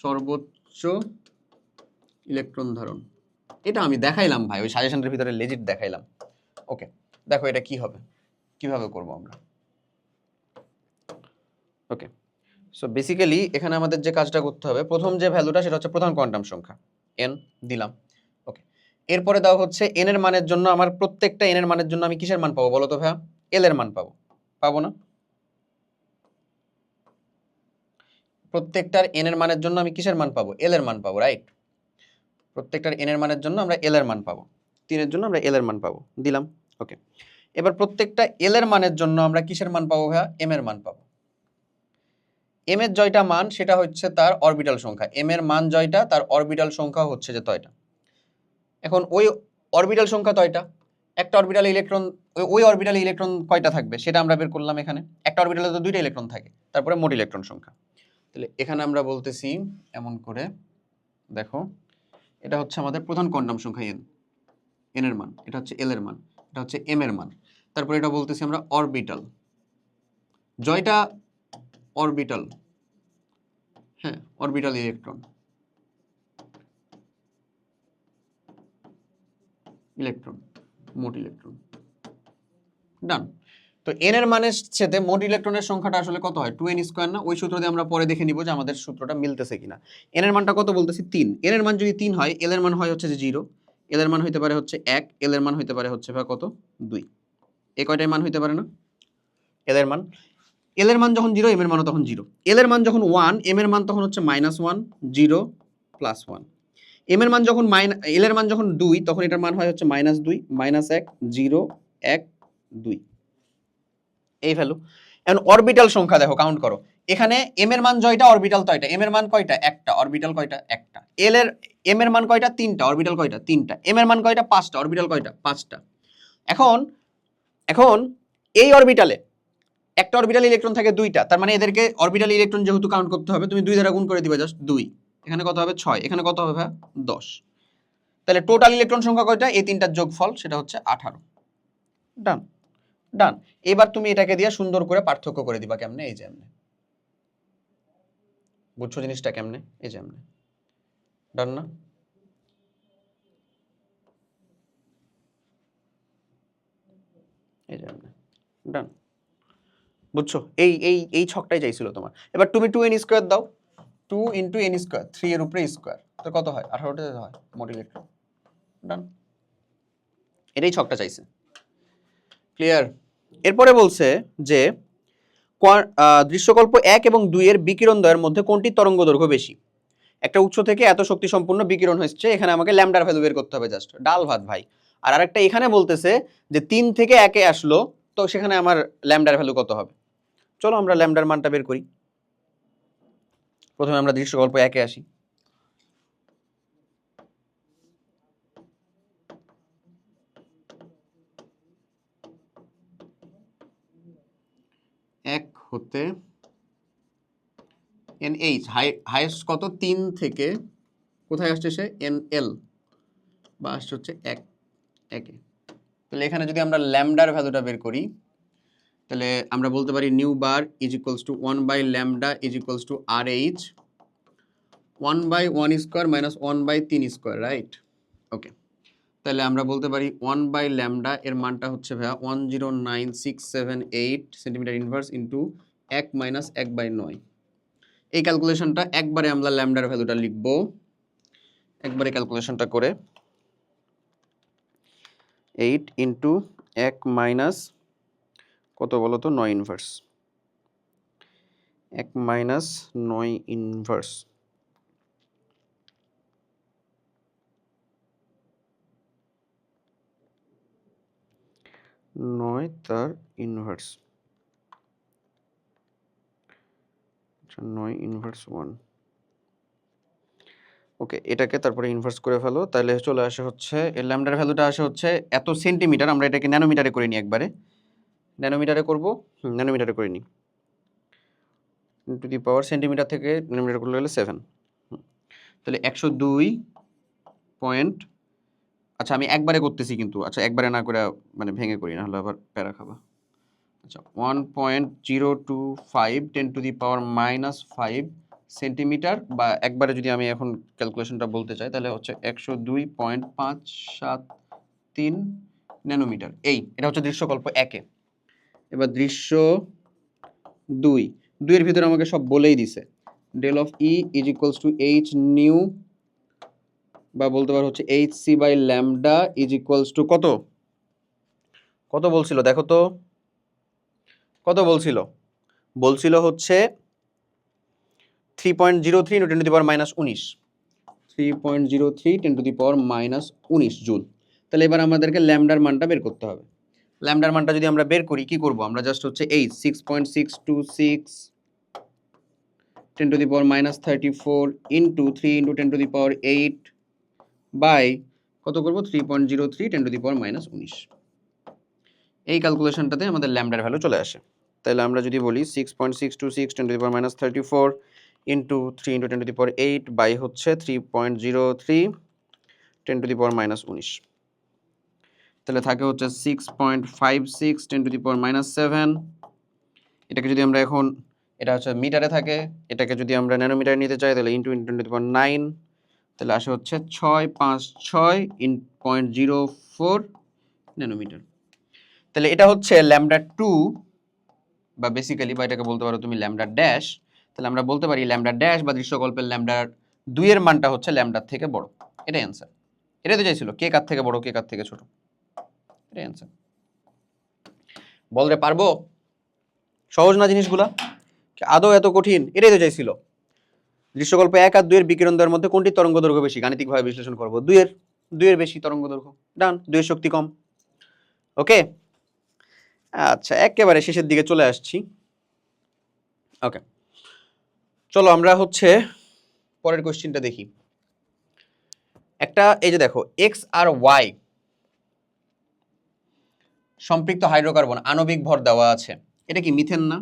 সর্বোচ্চ ইলেকট্রন ধারণ। এটা আমি দেখাইলাম ভাই, ওই সাজেশনের ভিতরে লেজিট দেখাইলাম। ওকে, দেখো এটা কি হবে, কিভাবে করব আমরা। ওকে, সো বেসিক্যালি এখানে আমাদের যে কাজটা করতে হবে, প্রথম যে ভ্যালুটা সেটা হচ্ছে প্রধান কোয়ান্টাম সংখ্যা এন দিলাম। ওকে, এরপরে দাও হচ্ছে এন এর মানের জন্য আমার প্রত্যেকটা এন এর মানের জন্য আমি কিসের মান পাবো বলো তো ভাইয়া? এল এর মান পাবো না? প্রত্যেকটার এন এর মানের জন্য আমি কিসের মান পাবো? এল এর মান পাবো, রাইট? প্রত্যেকটার এন এর মানের জন্য আমরা এল এর মান পাবো, 3 এর জন্য আমরা এল এর মান পাবো, দিলাম। ওকে, এবার প্রত্যেকটা এল এর মানের জন্য আমরা কিসের মান পাবো ভাইয়া? এম এর মান পাবো। এম এর জয়টা মান সেটা হচ্ছে তার অরবিটাল সংখ্যা, এম এর মান জয়টা তার অরবিটাল সংখ্যা হচ্ছে যে তয়টা। এখন ওই অরবিটাল সংখ্যা তয়টা, একটা অরবিটালে ইলেকট্রন, ওই অরবিটালে ইলেকট্রন কয়টা থাকবে সেটা আমরা বের করলাম। এখানে একটা অরবিটালে তো 2টা ইলেকট্রন থাকে, তারপরে মোট ইলেকট্রন সংখ্যা। তাহলে এখানে আমরা বলতেছি এমন করে, দেখো এটা হচ্ছে আমাদের প্রধান কোয়ান্টাম সংখ্যা এন, এন এর মান, এটা হচ্ছে এল এর মান, এটা হচ্ছে এম এর মান। তারপরে এটা বলতেছি আমরা অরবিটাল, জয়টা অরবিটাল, হ্যাঁ অরবিটাল ইলেকট্রন, মোট ইলেকট্রন। ডান। তো এন এর মানের সাথে মোট ইলেকট্রনের সংখ্যাটা আসলে কত হয়? 2n স্কয়ার না? ওই সূত্র দিয়ে আমরা পরে দেখে নিব যে আমাদের সূত্রটা মিলতেছে কিনা। এন এর মানটা কত বলতেছি? 3। এন এর মান যদি 3 হয়, এল এর মান হয় হচ্ছে যে 0, এল এর মান হইতে পারে হচ্ছে 1, এল এর মান হইতে পারে হচ্ছে কত? 2। এই কয়টাই মান হইতে পারে না? এল এর মান, এল এর মান যখন 0, এম এর মানও তখন 0। এল এর মান যখন 1, এম এর মান তখন হচ্ছে -1, 0, +1। এম এর মান যখন এল এর মান যখন 2, তখন এটার মান হয় হচ্ছে -2, -1, 0, 1, 2। এই ভ্যালু। এখন অরবিটাল সংখ্যা দেখো, কাউন্ট করো। এখানে এম এর মান জয়টা, অরবিটাল তয়টা? এম এর মান কয়টা? একটা, অরবিটাল কয়টা? একটা। এম এর মান কয়টা? 3টা, অরবিটাল কয়টা? 3টা। এম এর মান কয়টা? 5টা, অরবিটাল কয়টা? 5টা। এখন এখন এই অরবিটালে একটা অরবিটাল ইলেকট্রন থাকে 2টা, তার মানে এদেরকে অরবিটাল ইলেকট্রন যেহেতু কাউন্ট করতে হবে, তুমি 2 দ্বারা গুণ করে দিবে, জাস্ট 2। এখানে কত হবে? 6। এখানে কত হবে ভাই? 10। তাহলে টোটাল ইলেকট্রন সংখ্যা কয়টা? এই তিনটার যোগফল, সেটা হচ্ছে 18। ডান, ডান। এবার তুমি এটাকে দিয়ে সুন্দর করে পার্থক্য করে দিবা। কেমনে? এই যে এমনে। বুঝছো জিনিসটা কেমনে? এই যে এমনে। ডান না? এই যে এমনে। ডান। বুঝছো? এই এই এই ছকটাই চাইছিল তোমার। এবার তুমি 2n স্কয়ার দাও, 2 × n স্কয়ার, 3 এর উপরে স্কয়ার, তো কত হয়? 18টা হয় মোট ইলেকট্রন। ডান, এটাই ছকটা চাইছে। ক্লিয়ার? এরপরে বলছে যে দৃশ্যকল্প 1 এবং 2 এর বিকিরণ দ্বয়ের মধ্যে কোনটি তরঙ্গ দৈর্ঘ্য বেশি? একটা উৎস থেকে এত শক্তি সম্পূর্ণ বিকিরণ হচ্ছে, এখানে আমাকে ল্যামডার ভ্যালু বের করতে হবে, জাস্ট ডাল ভাত ভাই। আর আরেকটা এখানে বলতেছে যে 3 থেকে 1 এ আসলো, তো সেখানে আমার ল্যামডার ভ্যালু কত হবে? চলো আমরা ল্যামডার মানটা বের করি। প্রথমে আমরা দৃশ্যকল্প 1 এ আসি। এইচ হাইয়েস্ট কত 3 থেকে কোথায় আসছে সে NL বা আসছে হচ্ছে 1 একে। তাহলে এখানে যদি আমরা ল্যামডার ভ্যালুটা বের করি তাহলে আমরা বলতে পারি nu bar is equals to 1/λ is equals to RH 1/1 square minus 1/3 square, right? Okay, তাহলে আমরা বলতে পারি 1/λ এর মানটা হচ্ছে ভাইয়া 109,678 সেন্টিমিটার ইনভার্স ইন্টু 1 মাইনাস 1/9। এই ক্যালকুলেশনটা একবারে আমরা ল্যামডার ভ্যালুটা লিখবো, একবারে ক্যালকুলেশনটা করে 8 ইন্টু 1 মাইনাস কত বলো তো 9 ইনভার্স, 1 মাইনাস 9 ইনভার্স, নয় তার ইনভার্স, আচ্ছা 9 ইনভার্স 1। ওকে, এটাকে তারপরে ইনভার্স করে ফেলো, তাহলে চলে আসে হচ্ছে এর ল্যামডার ভ্যালুটা আসে হচ্ছে এত সেন্টিমিটার। আমরা এটাকে ন্যানোমিটারে করে নিই, একবারে ন্যানোমিটারে করবো, ন্যানোমিটারে করে নিই, টু দি পাওয়ার সেন্টিমিটার থেকে ন্যানোমিটার করলে হলে 7। তাহলে 102 পয়েন্ট, আচ্ছা আমি একবারে করতেছি কিন্তু, আচ্ছা একবারে না করে মানে ভেঙে করি, না হলে আবার প্যারা খাবা। আচ্ছা 1.025 10 to the power minus 5 centimetre, বা একবারে যদি আমি এখন ক্যালকুলেশনটা বলতে চাই তাহলে হচ্ছে 102.573 ন্যানোমিটার। এটা হচ্ছে দৃশ্যকল্প 1-এ। এবার দৃশ্য 2 এর ভিতরে আমাকে সব বলেই দিছে। Del of E is equals to H nu, বা বলতে পারো হচ্ছে H C by lambda is equals to কত কত বলছিল দেখো তো, কত বলছিল? বলছিল হচ্ছে 3.03 × 10 to the power minus 19, 3.03 10 to the power minus 19 joule. তাহলে এবার আমাদেরকে ল্যামডার মানটা বের করতে হবে। ল্যামডার মানটা যদি আমরা বের করি কি করব? আমরা জাস্ট হচ্ছে 6.626 10 to the power minus 34 into 3 into 10 to the power 8 by কত করব? 3.03 10 টু দি পাওয়ার মাইনাস 19। এই ক্যালকুলেশনটাতে আমাদের ল্যামডার ভ্যালু চলে আসে। তাহলে আমরা যদি বলি 6.626 10 to the power minus 34 into 3 into 10 to the power 8 by হচ্ছে 3.03 10 টু দি পাওয়ার মাইনাস 19, তাহলে থাকে হচ্ছে 6.56 10 টু দি পাওয়ার মাইনাস 7। এটাকে যদি আমরা এখন, এটা হচ্ছে মিটারে থাকে, এটাকে যদি আমরা ন্যানোমিটারে নিতে চাই তাহলে ইন্টু ইন্টু 10 টু দি পাওয়ার 9, তাহলে আসে হচ্ছে 656.04 ন্যানোমিটার। তাহলে এটা হচ্ছে ল্যামডা 2, বা বেসিক্যালি বা এটাকে বলতে পারো তুমি ল্যামডা ড্যাশ। তাহলে আমরা বলতে পারি ল্যামডা ড্যাশ বা দৃশ্যকল্পের ল্যামডা 2 এর মানটা হচ্ছে ল্যামডার থেকে বড়। এটাই অ্যান্সার। এটাই তো চাইছিল, কে কার থেকে বড় কে কার থেকে ছোট, এটাই অ্যান্সার। বল রে, পারবো? সহজ না জিনিসগুলা, আদৌ এত কঠিন? এটাই তো চাইছিল। দৃশ্যকল্প 1 আর 2 এর বিকিরণ দ্বয়ের মধ্যে কোনটি তরঙ্গ দৈর্ঘ্য বেশি? গাণিতিকভাবে বিশ্লেষণ করব। 2 এর বেশি তরঙ্গ দৈর্ঘ্য, ডান। 2 এর শক্তি কম। ওকে, আচ্ছা একেবারে শেষের দিকে চলে আসছি। ওকে, চলো আমরা হচ্ছে পরের কোশ্চেনটা দেখি। একটা এই যে দেখো এক্স আর ওয়াই সম্পৃক্ত হাইড্রোকার্বন আণবিক ভর দেওয়া আছে, এটা কি মিথেন না?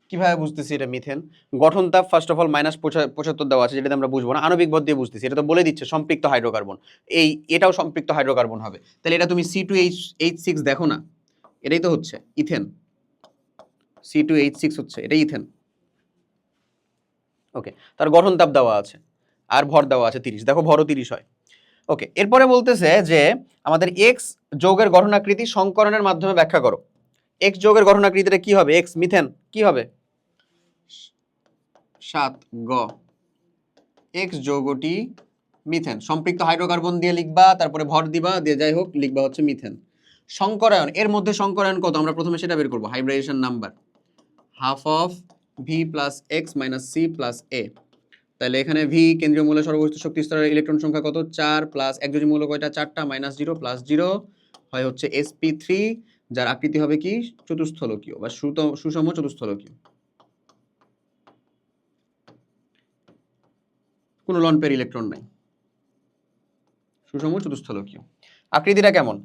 কিভাবে বুঝতেছি এটা মিথেন? গঠন তাপ ফার্স্ট অফ অল -75 দেওয়া আছে, যেটা আমরা বুঝবো না, আণবিক ভর দিয়ে বুঝতেছি। এটা তো বলে দিচ্ছে সম্পৃক্ত হাইড্রোকার্বন, এটাও সম্পৃক্ত হাইড্রোকার্বন হবে। তাহলে এটা তুমি C2H6 দেখো না, এটাই তো হচ্ছে ইথেন। C2H6 হচ্ছে, এটাই ইথেন। ওকে, তার গঠন তাপ দেওয়া আছে আর ভর দেওয়া আছে 30, দেখো ভরও 30 হয়। ওকে, এরপরে বলতেছে যে আমাদের এক্স যৌগের গঠনাকৃতি সংকরণের মাধ্যমে ব্যাখ্যা করো। এক্স যৌগের গঠনাকৃতিটা কি হবে? এক্স মিথেন কি হবে? 7 গ, এক্স যৌগটি মিথেন। সম্পৃক্ত হাইড্রোকার্বন দিয়ে লিখবা, তারপরে ভর দিবা, দিয়ে যাই হোক লিখবা হচ্ছে মিথেন। সংকরায়ন, এর মধ্যে সংকরায়ন কত? আমরা প্রথমে সেটা বের করব। Hybridisation number half of V plus X minus C plus A. তাহলে এখানে ভি কেন্দ্রীয় মৌলের সর্বস্থ শক্তি স্তরের ইলেকট্রন সংখ্যা কত? 4 প্লাস একযোজী মৌল কয়টা? 4টা, মাইনাস 0 প্লাস 0 হয় হচ্ছে sp3, যার আকৃতি হবে কি? চতুস্থলকীয় বা সুষম চতুস্থলকীয়। কোনো লন পেয়ার ইলেকট্রন নাই, সুষম চতুস্থলকীয়। আকৃতিটা কেমন?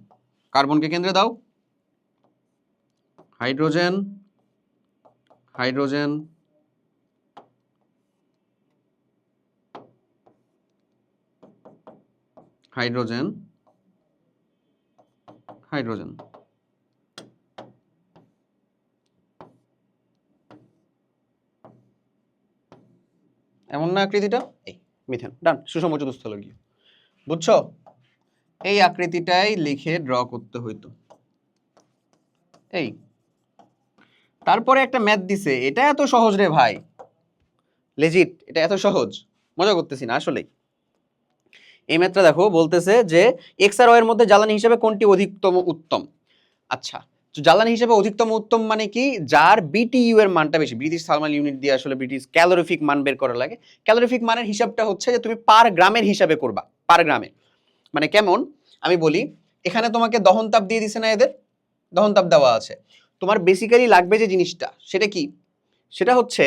কার্বনকে কেন্দ্রে দাও, হাইড্রোজেন হাইড্রোজেন হাইড্রোজেন এমন না আকৃতিটা? এই মিথেন, ডান, সুষম চতুস্থলকীয়। বুঝছো? এই আকৃতিটাই লিখে ড্র করতে হইতো। এই তারপরে একটা ম্যাথ দিছে, এটা এত সহজ রে ভাই, লেজিট, এটা এত সহজ, মজা করতেছি না আসলেই। এই ম্যাথটা দেখো, বলতেছে যে এক্স আর ওয়াই এর মধ্যে জ্বালানি হিসেবে কোনটি অধিকতম উত্তম। আচ্ছা, তো জ্বালানি হিসেবে অধিকতম উত্তম মানে কি? যার বিটিইউ এর মানটা বেশি, ব্রিটিশ থার্মাল ইউনিট দিয়ে আসলে ব্রিটিশ ক্যালোরিফিক মান বের করা লাগে। ক্যালোরিফিক মানের হিসাবটা হচ্ছে যে তুমি পার গ্রামের হিসাবে করবা, পার গ্রামে। মানে কেমন আমি বলি, এখানে তোমাকে দহন তাপ দিয়ে দিছে না, এদের দহন তাপ দেওয়া আছে। তোমার বেসিক্যালি লাগবে যে জিনিসটা, সেটা কি? সেটা হচ্ছে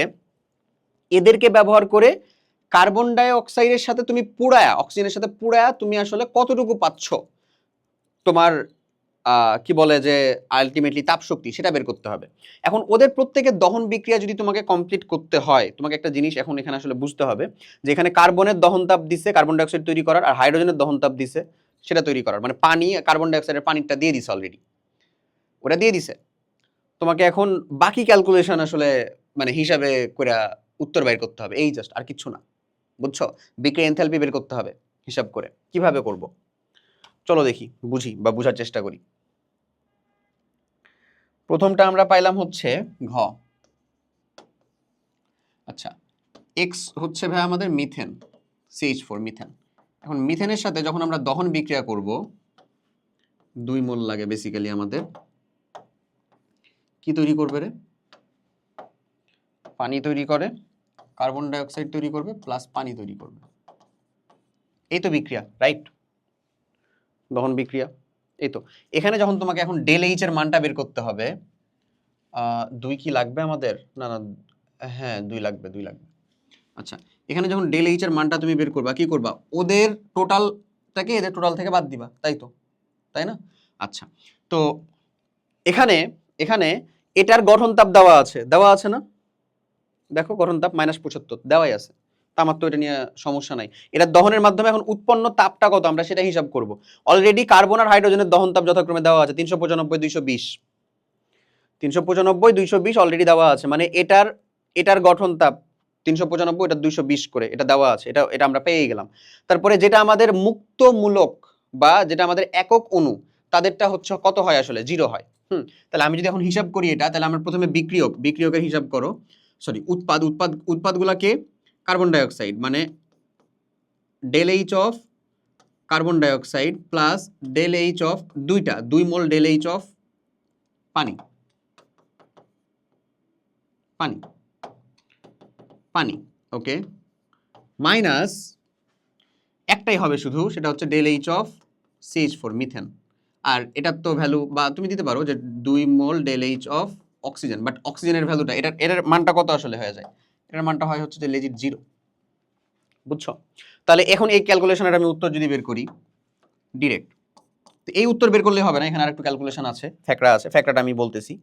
এদেরকে ব্যবহার করে কার্বন ডাই অক্সাইডের সাথে তুমি পুড়ায়া, অক্সিজেনের সাথে পুড়ায়া তুমি আসলে কতটুকু পাচ্ছ তোমার কি বলে যে আলটিমেটলি তাপ শক্তি, সেটা বের করতে হবে। এখন ওদের প্রত্যেকের দহন বিক্রিয়া যদি তোমাকে কমপ্লিট করতে হয়, তোমাকে একটা জিনিস এখন এখানে আসলে বুঝতে হবে যে এখানে কার্বনের দহন তাপ দিছে কার্বন ডাই অক্সাইড তৈরি করার, আর হাইড্রোজেনের দহন তাপ দিছে সেটা তৈরি করার, মানে পানি কার্বন ডাই অক্সাইডের পানিটা দিয়ে দিছে অলরেডি, ওটা দিয়ে দিছে। তোমাকে এখন বাকি ক্যালকুলেশন আসলে মানে হিসাবে করে উত্তর বের করতে হবে, এই জাস্ট, আর কিছু না। বুঝছো? বিক্রিয়া এনথালপি বের করতে হবে হিসাব করে। কিভাবে করব চলো দেখি, বুঝি বা বুঝার চেষ্টা করি। প্রথমটা আমরা পাইলাম হচ্ছে ঘ। আচ্ছা, এক্স হচ্ছে ভাই আমাদের মিথেন, CH4 মিথেন। এখন মিথেনের সাথে যখন আমরা দহন বিক্রিয়া করব, 2 মোল লাগে বেসিক্যালি আমাদের। কি তৈরি করবে রে? পানি তৈরি করে, কার্বন ডাই অক্সাইড তৈরি করবে, প্লাস পানি তৈরি করবে। এই তো বিক্রিয়া, রাইট? দহন বিক্রিয়া এই তো। এখানে যখন তোমাকে এখন ডেল এইচ এর মানটা বের করতে হবে, 2 কি লাগবে আমাদের? না না, হ্যাঁ 2 লাগবে, 2 লাগবে। আচ্ছা, এখানে যখন ডেল এইচ এর মানটা তুমি বের করবা, কি করবা? ওদের টোটালটাকে এদের টোটাল থেকে বাদ দিবা, তাই তো, তাই না? আচ্ছা, তো এখানে এখানে এটার গঠন তাপ দেওয়া আছে না? দেখো গঠন তাপ -75 দেওয়াই আছে, তা আমার তো এটা নিয়ে সমস্যা নাই। এটা দহনের মাধ্যমে এখন উৎপন্ন তাপটা কত আমরা সেটা হিসাব করব। অলরেডি কার্বন আর হাইড্রোজেনের দহন তাপ যথাক্রমে দেওয়া আছে 395 220, 395 220 অলরেডি দেওয়া আছে, মানে এটার গঠন তাপ 395, এটা 220 করে এটা দেওয়া আছে, এটা আমরা পেয়ে গেলাম। তারপরে যেটা আমাদের মুক্তমূলক বা যেটা আমাদের একক অণু, তাদেরটা হচ্ছে কত হয় আসলে? 0 হয়। তাহলে আমি যদি এখন হিসাব করি এটা, তাহলে আমরা প্রথমে বিক্রিয়কের হিসাব করো, সরি উৎপাদগুলোকে কার্বন ডাই অক্সাইড, মানে del H of carbon dioxide plus del H of 2 mole del H of পানি, পানি পানি ওকে, মাইনাস একটাই হবে শুধু, সেটা হচ্ছে del H of CH4 methane. আর এটার তো ভ্যালু বা তুমি দিতে পারো যে 2 mole del H of oxygen, but অক্সিজেনের ভ্যালুটা এটার মানটা কত আসলে হয়ে যায়? এটার মানটা হয় হচ্ছে যে লেজিট 0। বুঝছো? তাহলে এখন এই ক্যালকুলেশনের আমি উত্তর যদি বের করি ডিরেক্ট, তো এই উত্তর বের করলে হবে না, এখানে আরেকটু ক্যালকুলেশন আছে, ফ্যাক্টরা আছে, ফ্যাক্টরাটা আমি বলতেছি,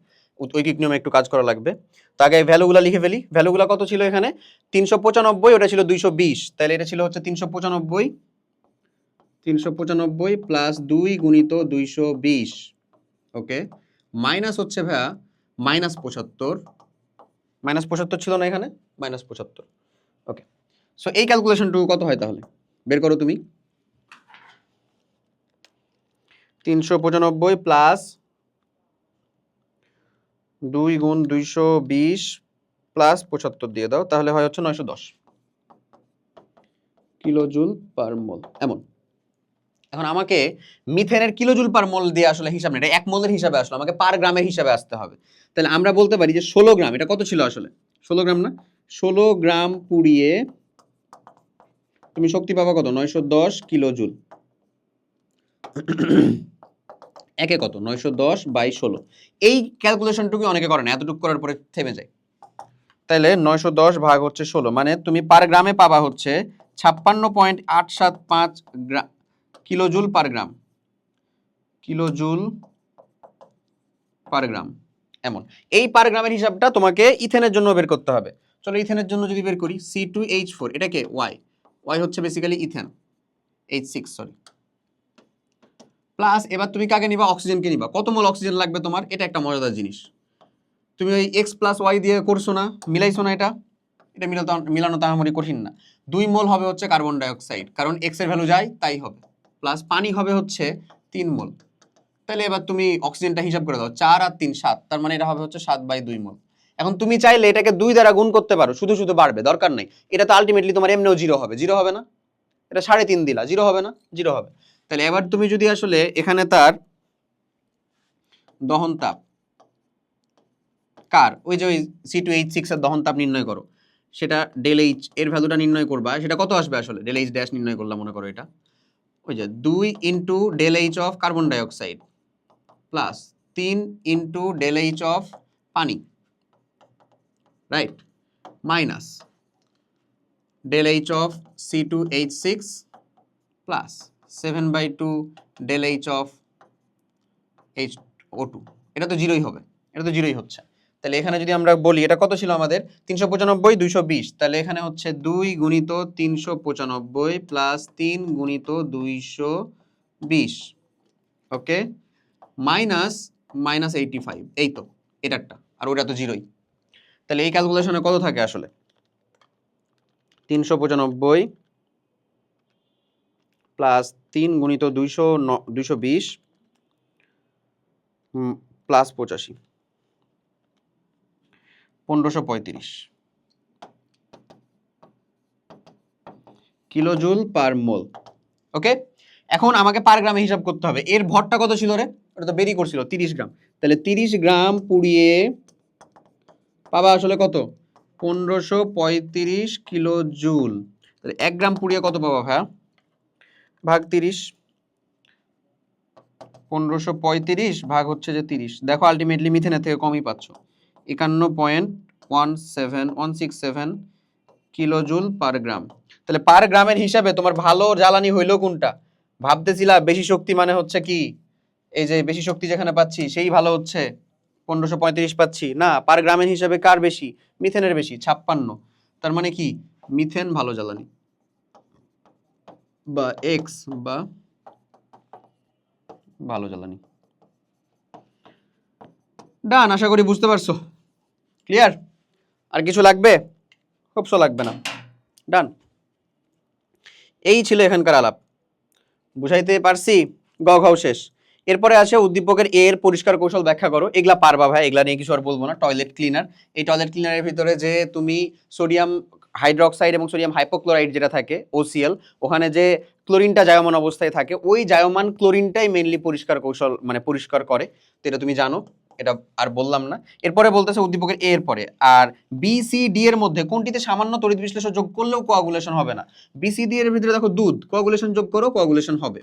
ঐকিক নিয়মে একটু কাজ করা লাগবে। তো আগে ভ্যালুগুলো লিখে ফেলি। ভ্যালুগুলো কত ছিল এখানে? 395, ওটা ছিল 220, তাহলে এটা ছিল হচ্ছে 395 প্লাস 2 গুণিত 220, ওকে, মাইনাস হচ্ছে ভাইয়া -75 ছিল না এখানে, -75, ওকে। সো এই ক্যালকুলেশনটুকু কত হয় তাহলে? বের করো তুমি। 395 প্লাস 2 গুণ 220 প্লাস 75 দিয়ে দাও, তাহলে হয় হচ্ছে 910 কিলোজুল পার মোল, এমন। এখন আমাকে মিথেনের কিলোজুল পার মোল দিয়ে আসলে হিসাব নেই, এটা 1 মোলের হিসাবে আসলে আমাকে পার গ্রামের হিসাবে আসতে হবে। তাহলে আমরা বলতে পারি যে 16 গ্রাম, এটা কত ছিল আসলে? 16 গ্রাম না? 16 গ্রাম পুড়িয়ে তুমি শক্তি পাবা কত? 910 কিলোজুল। একে কত? 910/16। এই ক্যালকুলেশনটুকু অনেকে করে না, এতটুকু করার পরে থেমে যায়। তাহলে 910 ভাগ হচ্ছে 16, মানে তুমি পার গ্রামে পাবা হচ্ছে 56.875 কিলোজুল পার গ্রাম, কিলোজুল পার গ্রাম, এমন। এই পার গ্রামের হিসাবটা তোমাকে ইথেনের জন্য বের করতে হবে। চলো ইথেনের জন্য যদি বের করি, C2H4, এটাকে ওয়াই হচ্ছে basically ethane, H6 sorry, plus এবার তুমি কাকে নিবা, অক্সিজেনকে নিবা। কত মোল অক্সিজেন লাগবে তোমার, এটা একটা মজাদার জিনিস। তুমি ওই এক্স প্লাস ওয়াই দিয়ে করছো না, মিলাইছো না, এটা মিলানো তো আমারই কঠিন না। 2 মোল হবে হচ্ছে কার্বন ডাইঅক্সাইড, কারণ এক্স এর ভ্যালু যায় তাই হবে, প্লাস পানি হবে হচ্ছে 3 মোল। তাহলে এবার তুমি অক্সিজেনটা হিসাব করে দাও, 4 আর 3 7, তার মানে এটা হবে হচ্ছে 7/2 মোল। এখন তুমি চাইলে এটাকে 2 দ্বারা গুণ করতে পারো, শুধু শুধু বাড়বে, দরকার নেই। এটা তো আলটিমেটলি তোমার এমনিও 0 হবে, 0 হবে না? এটা 3.5 দিলা, 0 হবে না? 0 হবে। তাহলে এবার তুমি যদি আসলে এখানে তার দহন তাপ কার, ওই যে ওই C2H6 এর দহন তাপ নির্ণয় করো, সেটা ডেল এইচ এর ভ্যালুটা নির্ণয় করবা, সেটা কত আসবে আসলে, ডেল এইচ ড্যাশ নির্ণয় করলাম মনে করো, এটা ওই যে 2 into del H of carbon dioxide plus 3 into del H of পানি, right, minus del H of C2H6 plus 7/2 del H of HO2। এটা তো জিরোই হবে, এটা তো জিরোই হচ্ছে। তাহলে এখানে যদি আমরা বলি এটা কত ছিল আমাদের, 395 220, তাহলে এখানে হচ্ছে 2 গুণিত 395 প্লাস 3 গুণিত 220, ওকে, মাইনাস 85, এই তো এটারটা, আর ওটা তো জিরোই। তাহলে এই ক্যালকুলেশনে কত থাকে আসলে, 395 প্লাস 3 গুণিত 220 প্লাস 85, 1535 কিলোজুল পার মোল। ওকে, এখন আমাকে পার গ্রামে হিসাব করতে হবে। এর ভরটা কত ছিল রে, ওটা তো বেরি করছিল 30 গ্রাম। তাহলে 30 গ্রাম পুড়িয়ে পাবা আসলে কত, 1535 কিলোজুল। তাহলে 1 গ্রাম পুড়িয়ে কত পাবা ভাইয়া, ভাগ 30, 1535 ভাগ হচ্ছে যে 30, দেখো আলটিমেটলি মিথেনের থেকে কমই পাচ্ছ, 51.167 কিলোজুল পার গ্রাম। তাহলে পার গ্রামের হিসাবে তোমার ভালো জ্বালানি হইলো কোনটা, ভাবতেছিলা বেশি শক্তি মানে হচ্ছে কি, এই যে বেশি শক্তি যেখানে পাচ্ছি সেই ভালো হচ্ছে, 1535 পাচ্ছি না, পার গ্রামের হিসাবে কার বেশি, মিথেনের বেশি 56। তার মানে কি মিথেন ভালো জ্বালানি, বা এক্স বা ভালো জ্বালানি। ডান, আশা করি বুঝতে পারছো, ক্লিয়ার? আর কিছু লাগবে? হোপসো লাগবে না, ডান। এই ছিল এখানকার আলাপ, বুঝাইতে পারছি? গ ঘ শেষ। এরপরে আসে উদ্দীপকের এ এর পরিষ্কার কৌশল ব্যাখ্যা করো। এগুলা পারবা ভাই, এগুলা নিয়ে কিছু আর বলবো না। টয়লেট ক্লিনার, এই টয়লেট ক্লিনারের ভিতরে যে তুমি সোডিয়াম হাইড্রোক্সাইড এবং সোডিয়াম হাইপোক্লোরাইড যেটা থাকে OCl, ওখানে যে ক্লোরিনটা জায়মান অবস্থায় থাকে, ওই জায়মান ক্লোরিনটাই মেইনলি পরিষ্কার কৌশল মানে পরিষ্কার করে, তো এটা তুমি জানো, এটা আর বললাম না। এরপরে বলতেছে উদ্দীপকের এ এর পরে, আর BCD এর মধ্যে কোনটিতে সামান্য তড়িৎ বিশ্লেষণ যোগ করলেও কোয়াগুলেশন হবে না। BCD এর ভিতরে দেখো দুধ, কোয়াগুলেশন যোগ করো, কোয়াগুলেশন হবে।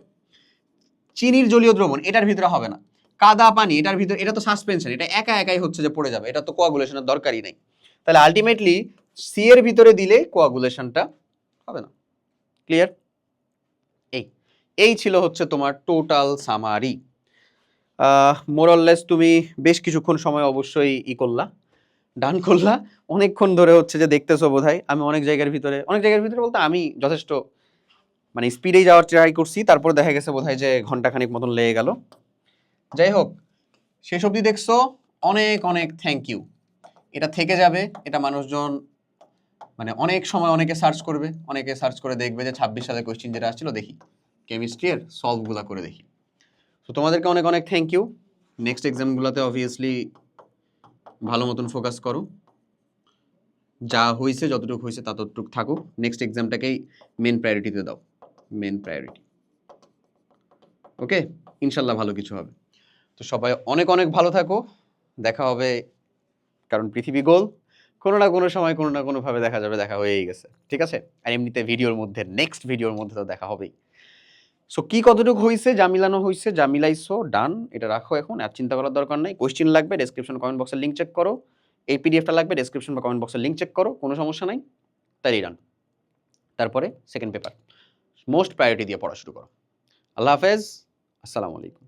চিনির জলীয় দ্রবণ, এটার ভিতরে হবে না। কাদা পানি, এটার ভিতরে, এটা তো সাসপেনশন, এটা একা একাই হচ্ছে যে পড়ে যাবে, এটা তো কোয়াগুলেশনের দরকারই নাই। তাহলে আলটিমেটলি সি এর ভিতরে দিলে কোয়াগুলেশনটা হবে না। ক্লিয়ার? এই ছিল হচ্ছে তোমার টোটাল সামারি। মোরললেস তুমি বেশ কিছুক্ষণ সময় অবশ্যই করলা, ডান করলা, অনেকক্ষণ ধরে হচ্ছে যে দেখতেছো বোধহয়। আমি অনেক জায়গার ভিতরে বলতে আমি যথেষ্ট মানে স্পিডেই যাওয়ার ট্রাই করছি, তারপর দেখা গেছে বোধহয় যে ঘন্টাখানিক মতন লেগে গেল। যাই হোক, শেষ অবধি দেখছো, অনেক অনেক থ্যাংক ইউ। এটা থেকে যাবে, এটা মানুষজন মানে অনেক সময় অনেকে সার্চ করবে, অনেকে সার্চ করে দেখবে যে 26 সালের কোয়েশ্চেন যেটা আসছিল, দেখি কেমিস্ট্রি এর সলভগুলো করে দেখি। তো তোমাদেরকে অনেক অনেক থ্যাংক ইউ। নেক্সট এক্সামগুলোতে অবভিয়াসলি ভালো মতন ফোকাস করো, যা হয়েছে যতটুকু হয়েছে ততটুকু থাকুক, নেক্সট এক্সামটাকেই মেন প্রায়োরিটিতে দাও, মেন প্রায়োরিটি। ওকে, ইনশাল্লাহ ভালো কিছু হবে। তো সবাই অনেক অনেক ভালো থাকো, দেখা হবে, কারণ পৃথিবী গোল, কোনো না কোনো সময় কোনো না কোনোভাবে দেখা যাবে, দেখা হয়েই গেছে, ঠিক আছে? আর এমনিতে ভিডিওর মধ্যে, নেক্সট ভিডিওর মধ্যে তো দেখা হবেই। সো কি কতটুকু হয়েছে, যা মিলানো হয়েছে, যা মিলাইছো, ডান, এটা রাখো এখন, আর চিন্তা করার দরকার নাই। কোয়েশ্চেন লাগবে, ডেসক্রিপশন কমেন্ট বক্সের লিঙ্ক চেক করো। এই পিডিএফটা লাগবে, ডেসক্রিপশন বা কমেন্ট বক্সের লিঙ্ক চেক করো, কোনো সমস্যা নাই, তাইলেই ডান। তারপরে সেকেন্ড পেপার মোস্ট প্রায়োরিটি দিয়ে পড়া শুরু করো। আল্লাহ হাফেজ, আসসালামু আলাইকুম।